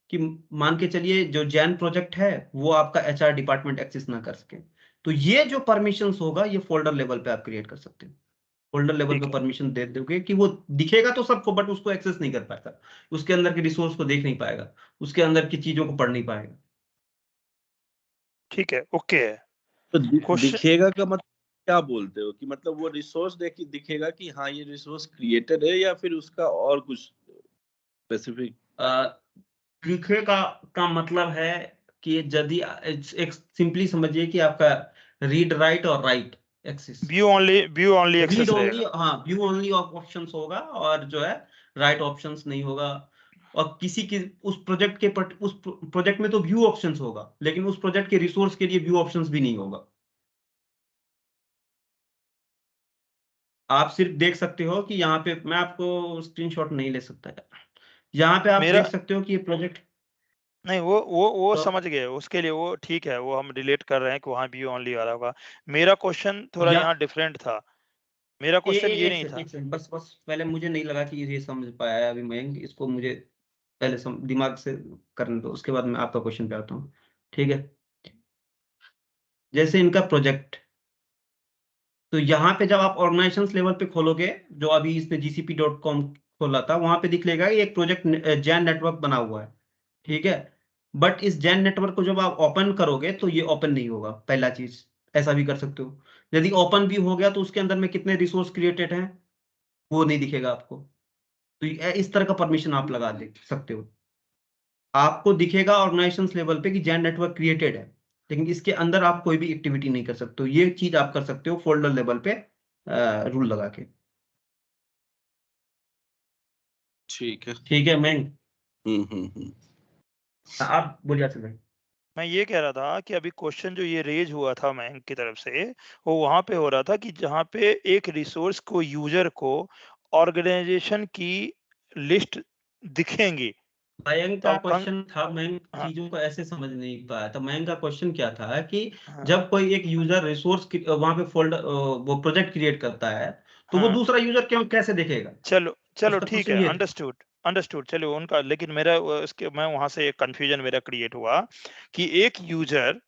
कि मान के चलिए जो जैन प्रोजेक्ट है वो आपका एचआर डिपार्टमेंट एक्सेस ना कर सके, तो ये जो परमिशंस होगा ये फोल्डर लेवल पे आप क्रिएट कर सकते हैं। फोल्डर लेवल ठीक पे है। परमिशन दे दोगे कि वो दिखेगा तो सबको, बट उसको एक्सेस नहीं कर पाएगा, उसके अंदर के रिसोर्स को देख नहीं पाएगा, उसके अंदर की चीजों को पढ़ नहीं पाएगा। ठीक है, ओके है। तो क्वेश्चन दिखेगा का मतलब क्या बोलते हो कि मतलब वो रिसोर्स दिखेगा कि हाँ ये रिसोर्स क्रिएटेड है या फिर उसका और कुछ स्पेसिफिक? दिखेगा का मतलब है कि यदि एक सिंपली समझिए कि आपका रीड राइट और write access, view only read access only, रहेगा। हाँ व्यू ओनली ऑप्शंस होगा और जो है राइट ऑप्शंस नहीं होगा। और किसी की उस प्रोजेक्ट के उस प्रोजेक्ट में तो व्यू ऑप्शंस होगा, लेकिन उस प्रोजेक्ट के रिसोर्स के लिए व्यू ऑप्शंस भी नहीं होगा। आप सिर्फ देख सकते हो कि यहाँ पे, मैं आपको स्क्रीनशॉट नहीं ले सकता है, यहाँ पे आप मेरा देख सकते हो कि ये प्रोजेक्ट, नहीं, वो तो समझ गए, उसके लिए वो ठीक है, वो हम रिलेट कर रहे हैं कि वहाँ व्यू ओनली वाला होगा। मेरा क्वेश्चन थोड़ा या यहाँ डिफरेंट था। मेरा क्वेश्चन ये नहीं था। एक सेकंड, बस बस पहले मुझे नहीं लगा कि ये समझ पाया है अभी मयंक, इसको मुझे पहले दिमाग से करने दो, उसके बाद मैं आपका क्वेश्चन पे आता हूँ। ठीक है, जैसे इनका प्रोजेक्ट, तो यहाँ पे जब आप ऑर्गेनाइजेशन लेवल पे खोलोगे, जो अभी इसने gcp.com खोला था, वहां पे दिख लेगा कि एक प्रोजेक्ट जैन नेटवर्क बना हुआ है। ठीक है, बट इस जैन नेटवर्क को जब आप ओपन करोगे तो ये ओपन नहीं होगा, पहला चीज। ऐसा भी कर सकते हो, यदि ओपन भी हो गया तो उसके अंदर में कितने रिसोर्स क्रिएटेड हैं वो नहीं दिखेगा आपको। तो इस तरह का परमिशन आप लगा दे सकते हो। आपको दिखेगा ऑर्गेनाइजेशन लेवल पे कि जैन नेटवर्क क्रिएटेड है, लेकिन इसके अंदर आप कोई भी एक्टिविटी नहीं कर सकते हो। ये चीज आप कर सकते हो फोल्डर लेवल पे रूल लगा के। ठीक है। ठीक है मैं, हम्म। आप बोलिए आसिफ भाई। मैं ये कह रहा था कि अभी क्वेश्चन जो ये रेज हुआ था मयंक की तरफ से, वो वहां पे हो रहा था कि जहाँ पे एक रिसोर्स को, यूजर को ऑर्गेनाइजेशन की लिस्ट दिखेंगी। मयंक तो का हम क्वेश्चन था, मयंक हाँ, चीजों को ऐसे समझ नहीं पाया था। मयंक का क्वेश्चन क्या था कि हाँ, जब कोई एक यूजर रिसोर्स वहां पे फोल्डर वो प्रोजेक्ट क्रिएट करता है, तो वो हाँ, दूसरा यूजर क्यों कैसे देखेगा? चलो उसका ठीक क्वेश्चन है, ये था। अंडरस्टूड चलो उनका, लेकिन मेरा इसके मैं वहां से एक कंफ्यूजन मेरा क्रिएट हुआ कि एक यूजर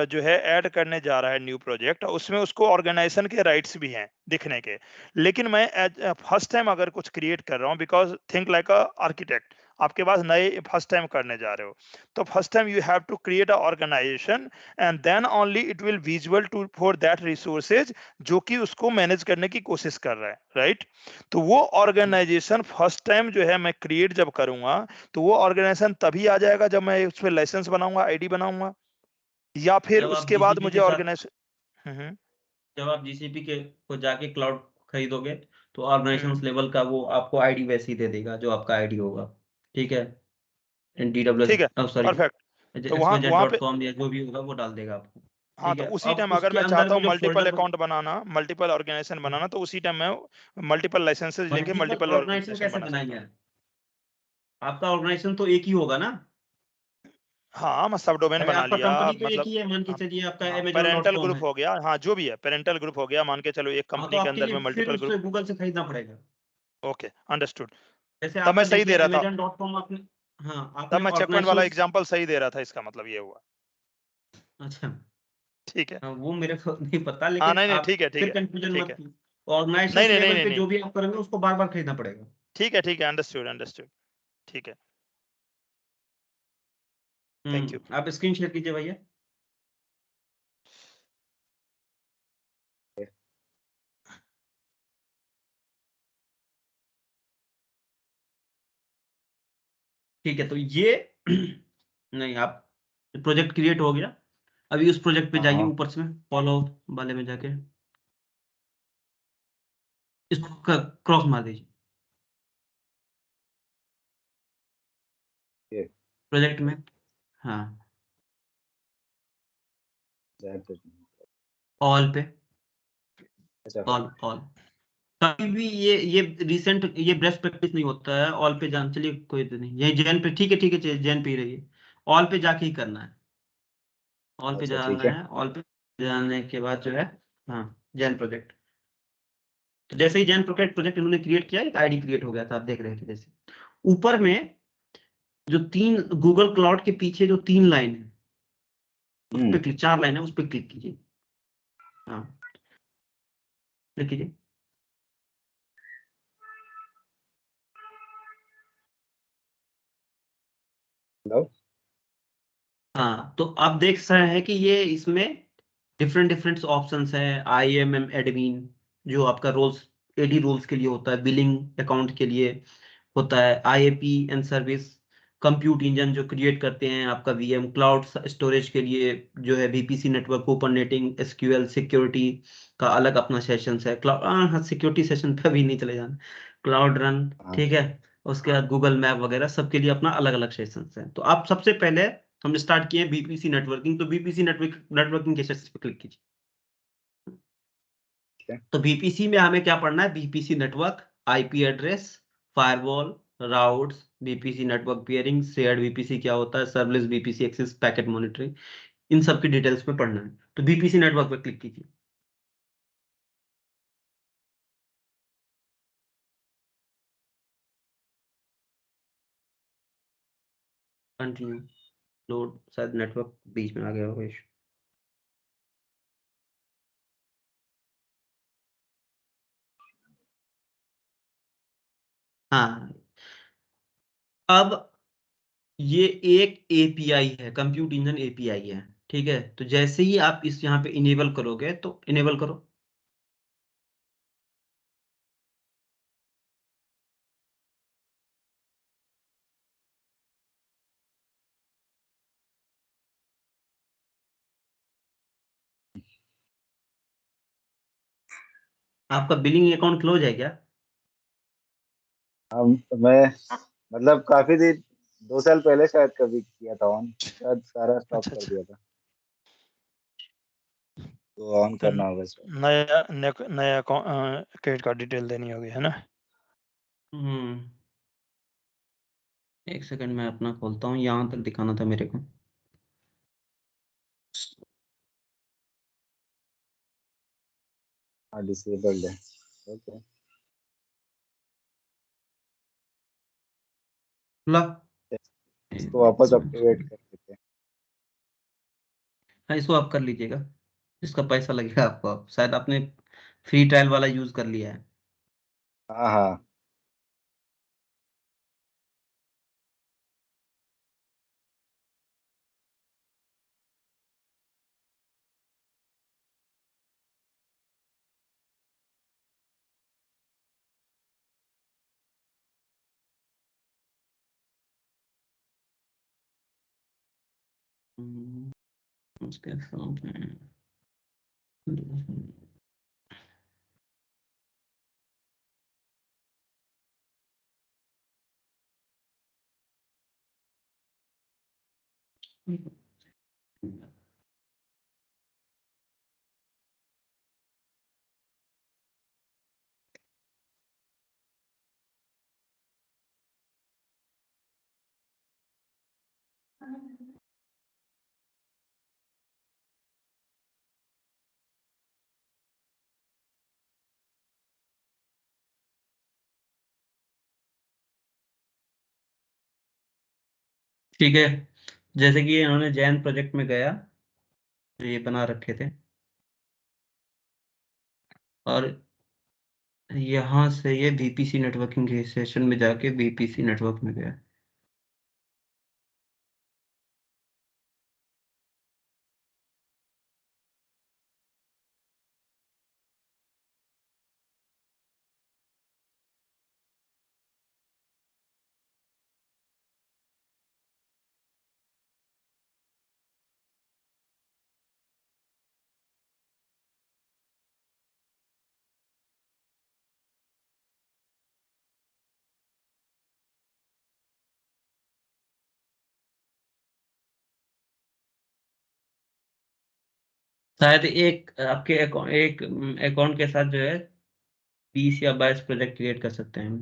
जो है ऐड करने जा रहा है न्यू प्रोजेक्ट, उसमें उसको ऑर्गेनाइजेशन के राइट्स भी हैं दिखने के, लेकिन मैं फर्स्ट टाइम अगर कुछ क्रिएट कर रहा हूँ, because think like a architect, आपके पास नए फर्स्ट टाइम करने जा रहे हो, तो first time you have to create a organization and then only it will visual to for that resources जो कि उसको मैनेज करने की कोशिश कर रहा है, राइट? तो वो ऑर्गेनाइजेशन फर्स्ट टाइम जो है मैं क्रिएट जब करूंगा, तो वो ऑर्गेनाइजेशन तभी आ जाएगा जब मैं उस पर लाइसेंस बनाऊंगा, आईडी बनाऊंगा, या फिर जब आप उसके बाद जीसीपी मुझे के साथ, ऑर्गेनाइजेशन। जब आप जीसीपी के को जाके क्लाउड खरीदोगे, तो हम्म, ऑर्गेनाइजेशन लेवल का वो आपको आईडी वैसे ही दे देगा जो आपका आईडी होगा। ठीक है, ठीक है, डब्ल्यू सॉरी परफेक्ट। तो वहां xyz वहां डॉट पे, कॉम या जो भी होगा वो डाल देगा आपको। हाँ, ठीक तो है, उसी अब टाइम अगर उसके मैं अंदर चाहता में हूँ जो मल्टीपल फोल्डर, अकाउंट बनाना, मल्टीपल ऑर्गेनाइजेशन बनाना, तो उसी टाइम मैं मल्टीपल लाइसेंसेस लेके मल्टीपल मल्टीपल ऑर्गेनाइजेशन ऑर्गेनाइजेशन कैसे बना सकता बनाएंगे हूँ। आप? आपका ऑर्गेनाइजेशन तो एक ही होगा ना? हाँ, मैं सब डोमेन अरे बना आपका लिया, कंपनी तो एक मतलब ही है, मान के हाँ, चलिए आपका हाँ, amazon dot parental com group है। हो गया, हाँ जो भी है, पेरेंटल ग्रुप हो गया, मान के चलो एक हाँ, तो कंपनी के आपके अंदर लिए में फिर मल्टीपल ग्रुप। उससे गूगल से खरीदना पड़ेगा। Okay, understood. जैसे तब मैं आपका सही देखिए दे रहा था, amazon डॉट कॉम आपने, हाँ तब आपने मैं चेक पॉइंट वाला ऑर्गेनाइजेशन, एग्जांपल सही दे रहा था, इसका मतलब ये हुआ। अच्छा, ठीक है। हाँ, वो मेरे को नहीं पता, हाँ, लेकिन नहीं नहीं, आप ठीक है, ठीक फिर है, कंफ्यूजन ठीक मत है। कीजिए। नहीं ऑर्गेनाइजेशन नहीं नहीं लेवल नहीं पे नहीं, जो भी आप करेंगे उसको बार बार खरीदना पड़ेगा। ठीक है, अंडरस्टूड अंडरस्टूड, ठीक है, थैंक यू। आप स्क्रीन शेयर कीजिए भैया। ठीक है, तो ये नहीं, आप प्रोजेक्ट क्रिएट हो गया। अभी उस प्रोजेक्ट पे जाइए, हाँ ऊपर से फॉलो वाले में जाके इसको क्रॉस मार दीजिए ये प्रोजेक्ट में। हाँ, दैट इज ऑल पे, अच्छा ऑल कभी भी ये रिसेंट ये बेस्ट प्रैक्टिस नहीं होता है। ऑल पे जान, चलिए कोई तो नहीं, ये जैन पे, ठीक है, जैन पे ही रहिए, ऑल पे जाके ही करना है। ऑल पे अच्छा जाना ठीक है। है। ऑल पे जाने के बाद जो है, हाँ, जैन प्रोजेक्ट। तो जैसे ही जैन प्रोजेक्ट इन्होंने क्रिएट किया, एक आईडी क्रिएट हो गया था, आप देख रहे थे। जैसे ऊपर में जो 3 गूगल क्लाउड के पीछे जो 3 लाइन है, उस पे क्लिक, 4 लाइन है, उस पे क्लिक कीजिए। हाँ, क्लिक कीजिए। हेलो। हाँ, तो आप देख रहे हैं कि ये इसमें डिफरेंट डिफरेंट ऑप्शंस हैं। IAM एडमिन, जो आपका रोल्स, AD रोल्स के लिए होता है, बिलिंग अकाउंट के लिए होता है, IAP and service, compute engine जो क्रिएट करते हैं आपका VM, क्लाउड स्टोरेज के लिए जो है VPC network, open netting, SQL, security का अलग अपना सेशंस है। क्लाउड, हाँ, सिक्योरिटी सेशन पे भी नहीं चले जाना। क्लाउड रन, हाँ ठीक है। उसके बाद गूगल मैप वगैरह सबके लिए अपना अलग अलग सेशंस हैं। तो आप सबसे पहले हमने स्टार्ट किए BPC नेटवर्किंग, तो BPC नेटवर्किंग के सेशन पे क्लिक कीजिए। ठीक है। तो BPC में हमें क्या पढ़ना है? BPC network, IP address, firewall, routes, BPC network peering, shared VPC क्या होता है, serverless VPC access, packet monitoring, इन सब की डिटेल्स में पढ़ना है। तो BPC नेटवर्क पे क्लिक कीजिए। कंटिन्यू, लोड, शायद नेटवर्क बीच में आ गया होगा इशू। हाँ, अब ये एक API है, कंप्यूट इंजन API है, ठीक है। तो जैसे ही आप इस यहाँ पे इनेबल करोगे, तो इनेबल करो। आपका बिलिंग अकाउंट क्लोज है क्या? मैं मतलब काफी देर 2 साल पहले शायद कभी किया था ऑन, शायद सारा स्टॉप अच्छा कर अच्छा। दिया था, तो ऑन तो करना होगा शायद। नया क्रेडिट कार्ड डिटेल देनी होगी, है ना? हम्म, एक सेकंड मैं अपना खोलता हूँ, यहाँ तक दिखाना था मेरे को। हाँ डिसेबल्ड है। ओके, ला, इसको वापस एक्टिवेट कर देते हैं। हाँ, इसको आप कर लीजिएगा। इसका पैसा लगेगा आपको, आप शायद आपने फ्री ट्रायल वाला यूज कर लिया है। हाँ हाँ। उसके साथ में ठीक है। जैसे कि इन्होंने जैन प्रोजेक्ट में गया, तो ये बना रखे थे, और यहाँ से ये VPC नेटवर्किंग के सेशन में जाके VPC नेटवर्क में गया। शायद एक आपके एक अकाउंट के साथ जो है 20 या 22 प्रोजेक्ट क्रिएट कर सकते हैं हम।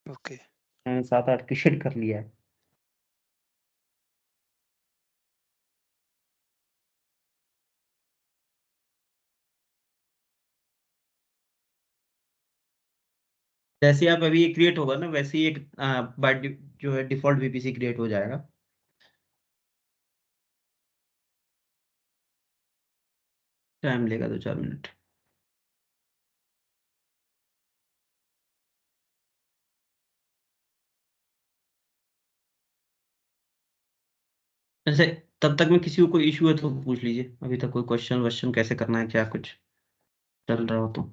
ओके। मैंने 7-8 क्रिएट कर लिया है। जैसे आप अभी ये क्रिएट होगा ना, वैसे ही एक बाय जो है डिफॉल्ट VPC क्रिएट हो जाएगा। टाइम लेगा 2-4 मिनट। ऐसे तब तक में किसी को कोई इशू है तो पूछ लीजिए, अभी तक कोई क्वेश्चन वश्चन कैसे करना है, क्या कुछ चल रहा हो तो।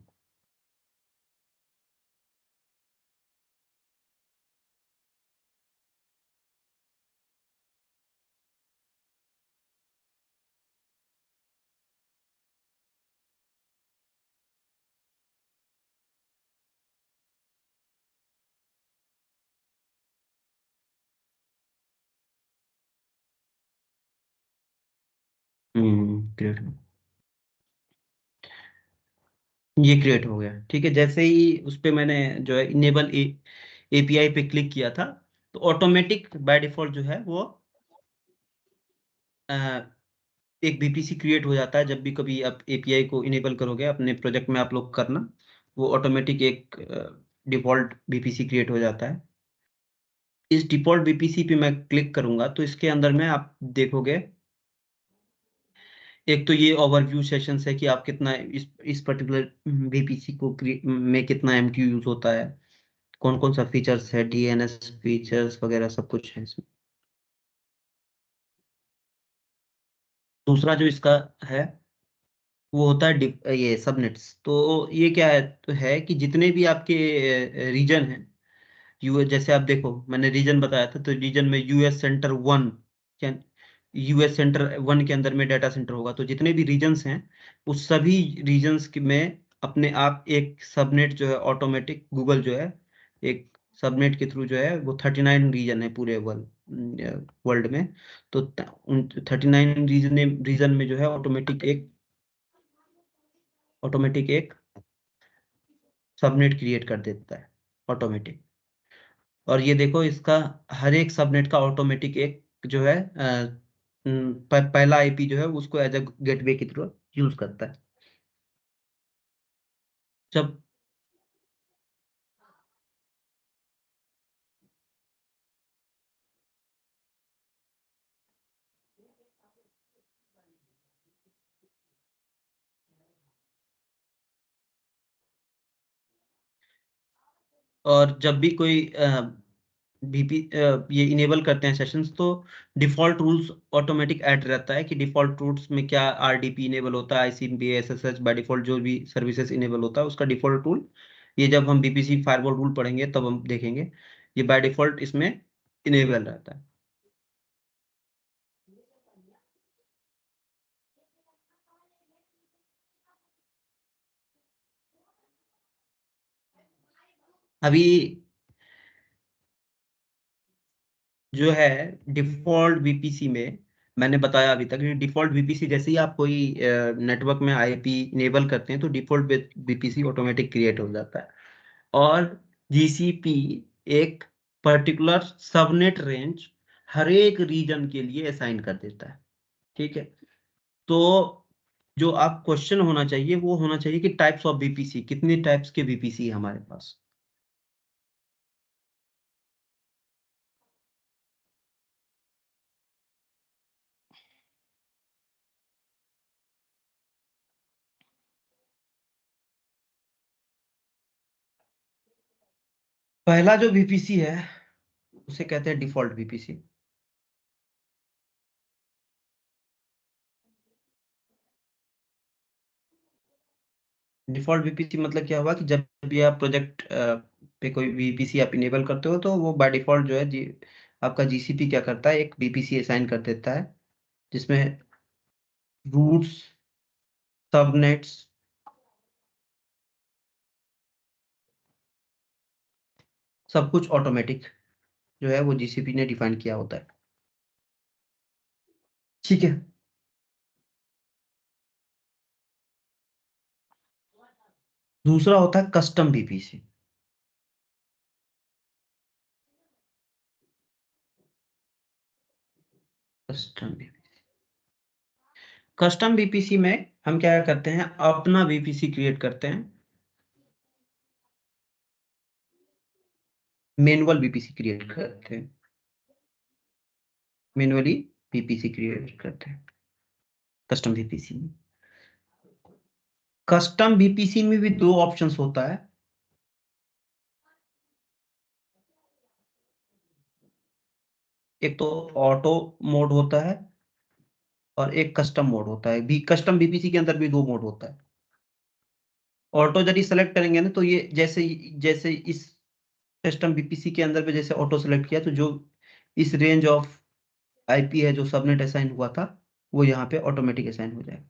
क्रिएट, ये क्रिएट हो गया। ठीक है, जैसे ही उस पे मैंने जो है इनेबल API पे क्लिक किया था, तो ऑटोमेटिक बाय डिफॉल्ट जो है वो एक VPC क्रिएट हो जाता है। जब भी कभी आप API को इनेबल करोगे अपने प्रोजेक्ट में आप लोग करना, वो ऑटोमेटिक एक डिफॉल्ट VPC क्रिएट हो जाता है। इस डिफॉल्ट VPC पे मैं क्लिक करूंगा तो इसके अंदर में आप देखोगे, एक तो ये ओवरव्यू सेशंस है कि आप कितना इस पर्टिकुलर VPC को में कितना MQ यूज होता है, कौन कौन सा फीचर्स है, DNS फीचर्स वगैरह सब कुछ है इसमें। दूसरा जो इसका है वो होता है ये सबनेट्स। तो ये क्या है, तो है कि जितने भी आपके रीजन हैं, जैसे आप देखो मैंने रीजन बताया था, तो रीजन में US सेंटर 1 के अंदर में डाटा सेंटर होगा। तो जितने भी रीजन्स हैं उस सभी रीजन्स में अपने आप एक सबनेट जो है ऑटोमेटिक, गूगल जो है एक सबनेट के थ्रू जो है, वो 39 रीजन है पूरे वर्ल्ड में। तो उन 39 रीजन में जो है ऑटोमेटिक एक सबनेट क्रिएट कर देता है ऑटोमेटिक। और ये देखो इसका हर एक सबनेट का ऑटोमेटिक एक जो है पहला IP जो है उसको एज अ गेटवे की तरह यूज करता है। जब और जब भी कोई VP ये इनेबल करते हैं सेशंस, तो डिफॉल्ट रूल्स ऑटोमेटिक ऐड रहता है कि डिफॉल्ट रूल्स में क्या RDP इनेबल होता है, ICMP SSH बाय डिफॉल्ट जो भी सर्विसेज इनेबल होता है उसका डिफॉल्ट रूल। ये जब हम VPC फायरवॉल रूल पढ़ेंगे तब हम देखेंगे, ये बाय डिफॉल्ट इसमें इनेबल रहता है। अभी जो है डिफॉल्ट VPC में मैंने बताया अभी तक, डिफॉल्ट VPC जैसे ही आप कोई नेटवर्क में IP इनेबल करते हैं तो डिफॉल्ट VPC ऑटोमेटिक क्रिएट हो जाता है। और GCP एक पर्टिकुलर सबनेट रेंज हर एक रीजन के लिए असाइन कर देता है। ठीक है, तो जो आप क्वेश्चन होना चाहिए वो होना चाहिए कि टाइप्स ऑफ VPC, कितने टाइप्स के VPC है हमारे पास। पहला जो VPC है उसे कहते हैं डिफॉल्ट VPC। डिफॉल्ट VPC मतलब क्या हुआ कि जब भी आप प्रोजेक्ट पे कोई VPC आप इनेबल करते हो तो वो बाय डिफॉल्ट जो है आपका GCP क्या करता है, एक VPC असाइन कर देता है जिसमें रूट्स, सबनेट्स, सब कुछ ऑटोमेटिक जो है वो GCP ने डिफाइन किया होता है। ठीक है, दूसरा होता है कस्टम VPC। कस्टम VPC में हम क्या करते हैं, अपना VPC क्रिएट करते हैं। मैनुअल बीपीसी क्रिएट करते हैं, मैनुअली बीपीसी क्रिएट करते हैं कस्टम बीपीसी में। कस्टम बीपीसी में भी 2 ऑप्शंस होता है, एक तो ऑटो मोड होता है और एक कस्टम मोड होता है। भी कस्टम बीपीसी के अंदर भी 2 मोड होता है। ऑटो यदि सेलेक्ट करेंगे ना तो ये जैसे जैसे इस कस्टम बीपीसी के अंदर पे जैसे ऑटो सेलेक्ट किया तो जो इस रेंज ऑफ आईपी है जो सबनेट असाइन हुआ था वो यहाँ पे ऑटोमेटिक असाइन हो जाएगा।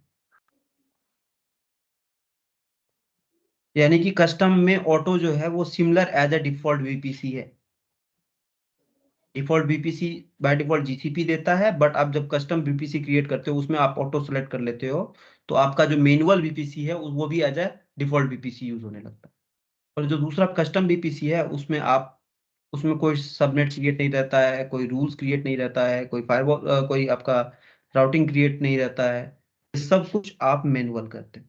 यानी कि कस्टम में ऑटो जो है वो similar as a default VPC है। Default VPC by default GCP देता है, बट आप जब कस्टम बीपीसी क्रिएट करते हो उसमें आप ऑटो सेलेक्ट कर लेते हो तो आपका जो मैनुअल बीपीसी है वो भी as a default VPC use होने लगता है। और जो दूसरा कस्टम बीपीसी है उसमें कोई सबनेट क्रिएट नहीं रहता है, कोई रूल्स क्रिएट नहीं रहता है, कोई फायरवॉल कोई आपका राउटिंग क्रिएट नहीं रहता है, सब कुछ आप मैनुअल करते हैं।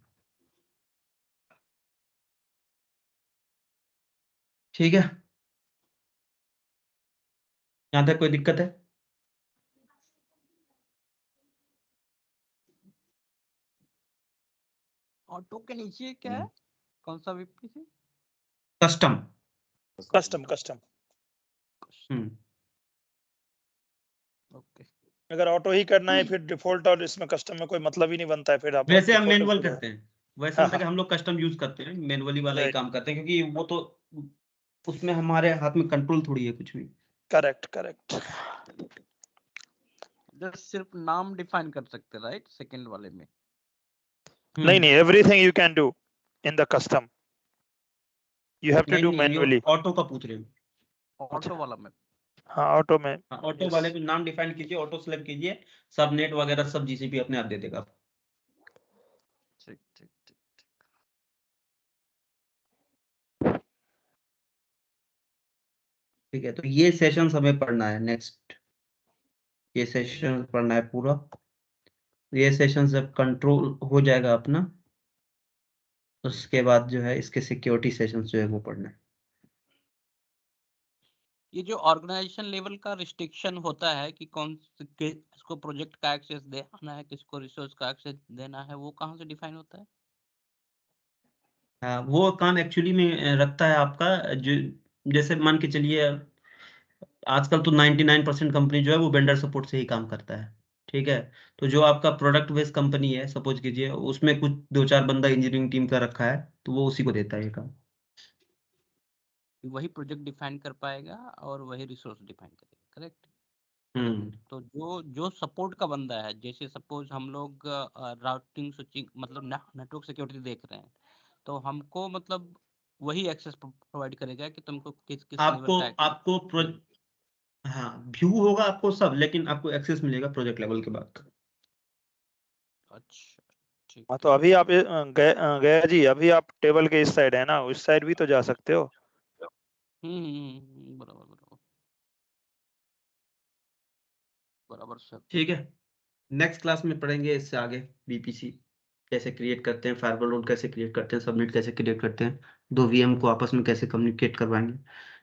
ठीक है, यहाँ तक कोई दिक्कत है? ऑटो के नीचे क्या है, कौन सा बीपीसी? कस्टम। कस्टम ओके, अगर ऑटो ही करना है फिर डिफॉल्ट और इसमें कस्टम में कोई मतलब ही नहीं बनता है, फिर आप वैसे हम default मैनुअल पे करते हैं, वैसे हाँ, मतलब कि हम लोग कस्टम यूज करते हैं, मैनुअली वाला ही Right. काम करते हैं क्योंकि वो तो उसमें हमारे हाथ में कंट्रोल थोड़ी है कुछ भी। करेक्ट जस्ट सिर्फ नाम डिफाइन कर सकते हैं, राइट? सेकंड वाले में नहीं everything you can do in the custom, you have to do manually. Auto का पूछ रहे हो? ऑटो वाला में। हाँ ऑटो में ऑटो yes. वाले पे नाम डिफाइन कीजिए, ऑटो सेलेक्ट कीजिए, सबनेट वगैरह सब जीसीपी अपने आप दे देगा। ठीक ठीक ठीक। ठीक है, तो ये सेशन हमें पढ़ना है नेक्स्ट, ये सेशन पढ़ना है पूरा। ये सेशन जब कंट्रोल हो जाएगा अपना उसके बाद जो है इसके सिक्योरिटी सेशन जो है वो पढ़ना है। ये जो ऑर्गेनाइजेशन लेवल का रिस्ट्रिक्शन होता है कि किसको प्रोजेक्ट का एक्सेस देना है, किसको रिसोर्स का एक्सेस देना है, वो कहाँ से डिफाइन होता है? हाँ, वो काम एक्चुअली में रखता है आपका जो, जैसे मान के चलिए आजकल तो 99% कंपनी जो है वो वेंडर सपोर्ट से ही काम करता है। ठीक है, तो जो आपका प्रोडक्ट बेस्ड कंपनी है सपोज कीजिए उसमें कुछ 2-4 बंदा इंजीनियरिंग टीम का रखा है तो वो उसी को देता है ये काम। वही प्रोजेक्ट डिफाइन कर पाएगा और वही रिसोर्स डिफाइन करेगा, करेक्ट? तो जो जो सपोर्ट का बंदा है, जैसे सपोज हम लोग राउटिंग स्विचिंग मतलब नेटवर्क सिक्योरिटी देख रहे हैं, तो हमको मतलब वही एक्सेस प्रोवाइड करेगा कि तुमको किस किस लेवल आपको का आपको हाँ व्यू होगा आपको सब, लेकिन आपको एक्सेस मिलेगा प्रोजेक्ट लेवल के बाद। अच्छा ठीक हाँ है। तो अभी आप गया जी, अभी आप टेबल के इस साइड है ना, उस साइड भी तो जा सकते हो। बराबर बराबर बराबर सर। ठीक है, नेक्स्ट क्लास में पढ़ेंगे इससे आगे बीपीसी कैसे क्रिएट करते हैं, फायरवॉल रोल कैसे क्रिएट करते हैं, सबनेट कैसे क्रिएट करते हैं, 2 वीएम को आपस में कैसे कम्युनिकेट करवाएंगे,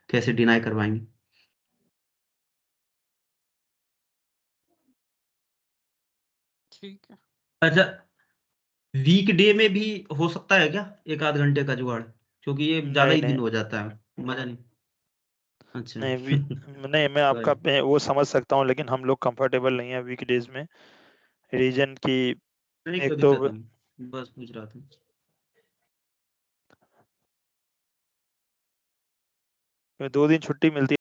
कैसे डिनाई करवाएंगे। ठीक है। अच्छा, वीक डे में भी हो सकता है क्या 1-8 घंटे का जुगाड़, क्योंकि ये ज्यादा नहीं ही दिन नहीं हो जाता है, मजा नहीं। अच्छा नहीं मैं आपका वो समझ सकता हूँ, लेकिन हम लोग कंफर्टेबल नहीं है वीकडेज में, रीजन की नहीं एक कोई तो दिक्कत नहीं, बस पूछ रहा था। 2 दिन छुट्टी मिलती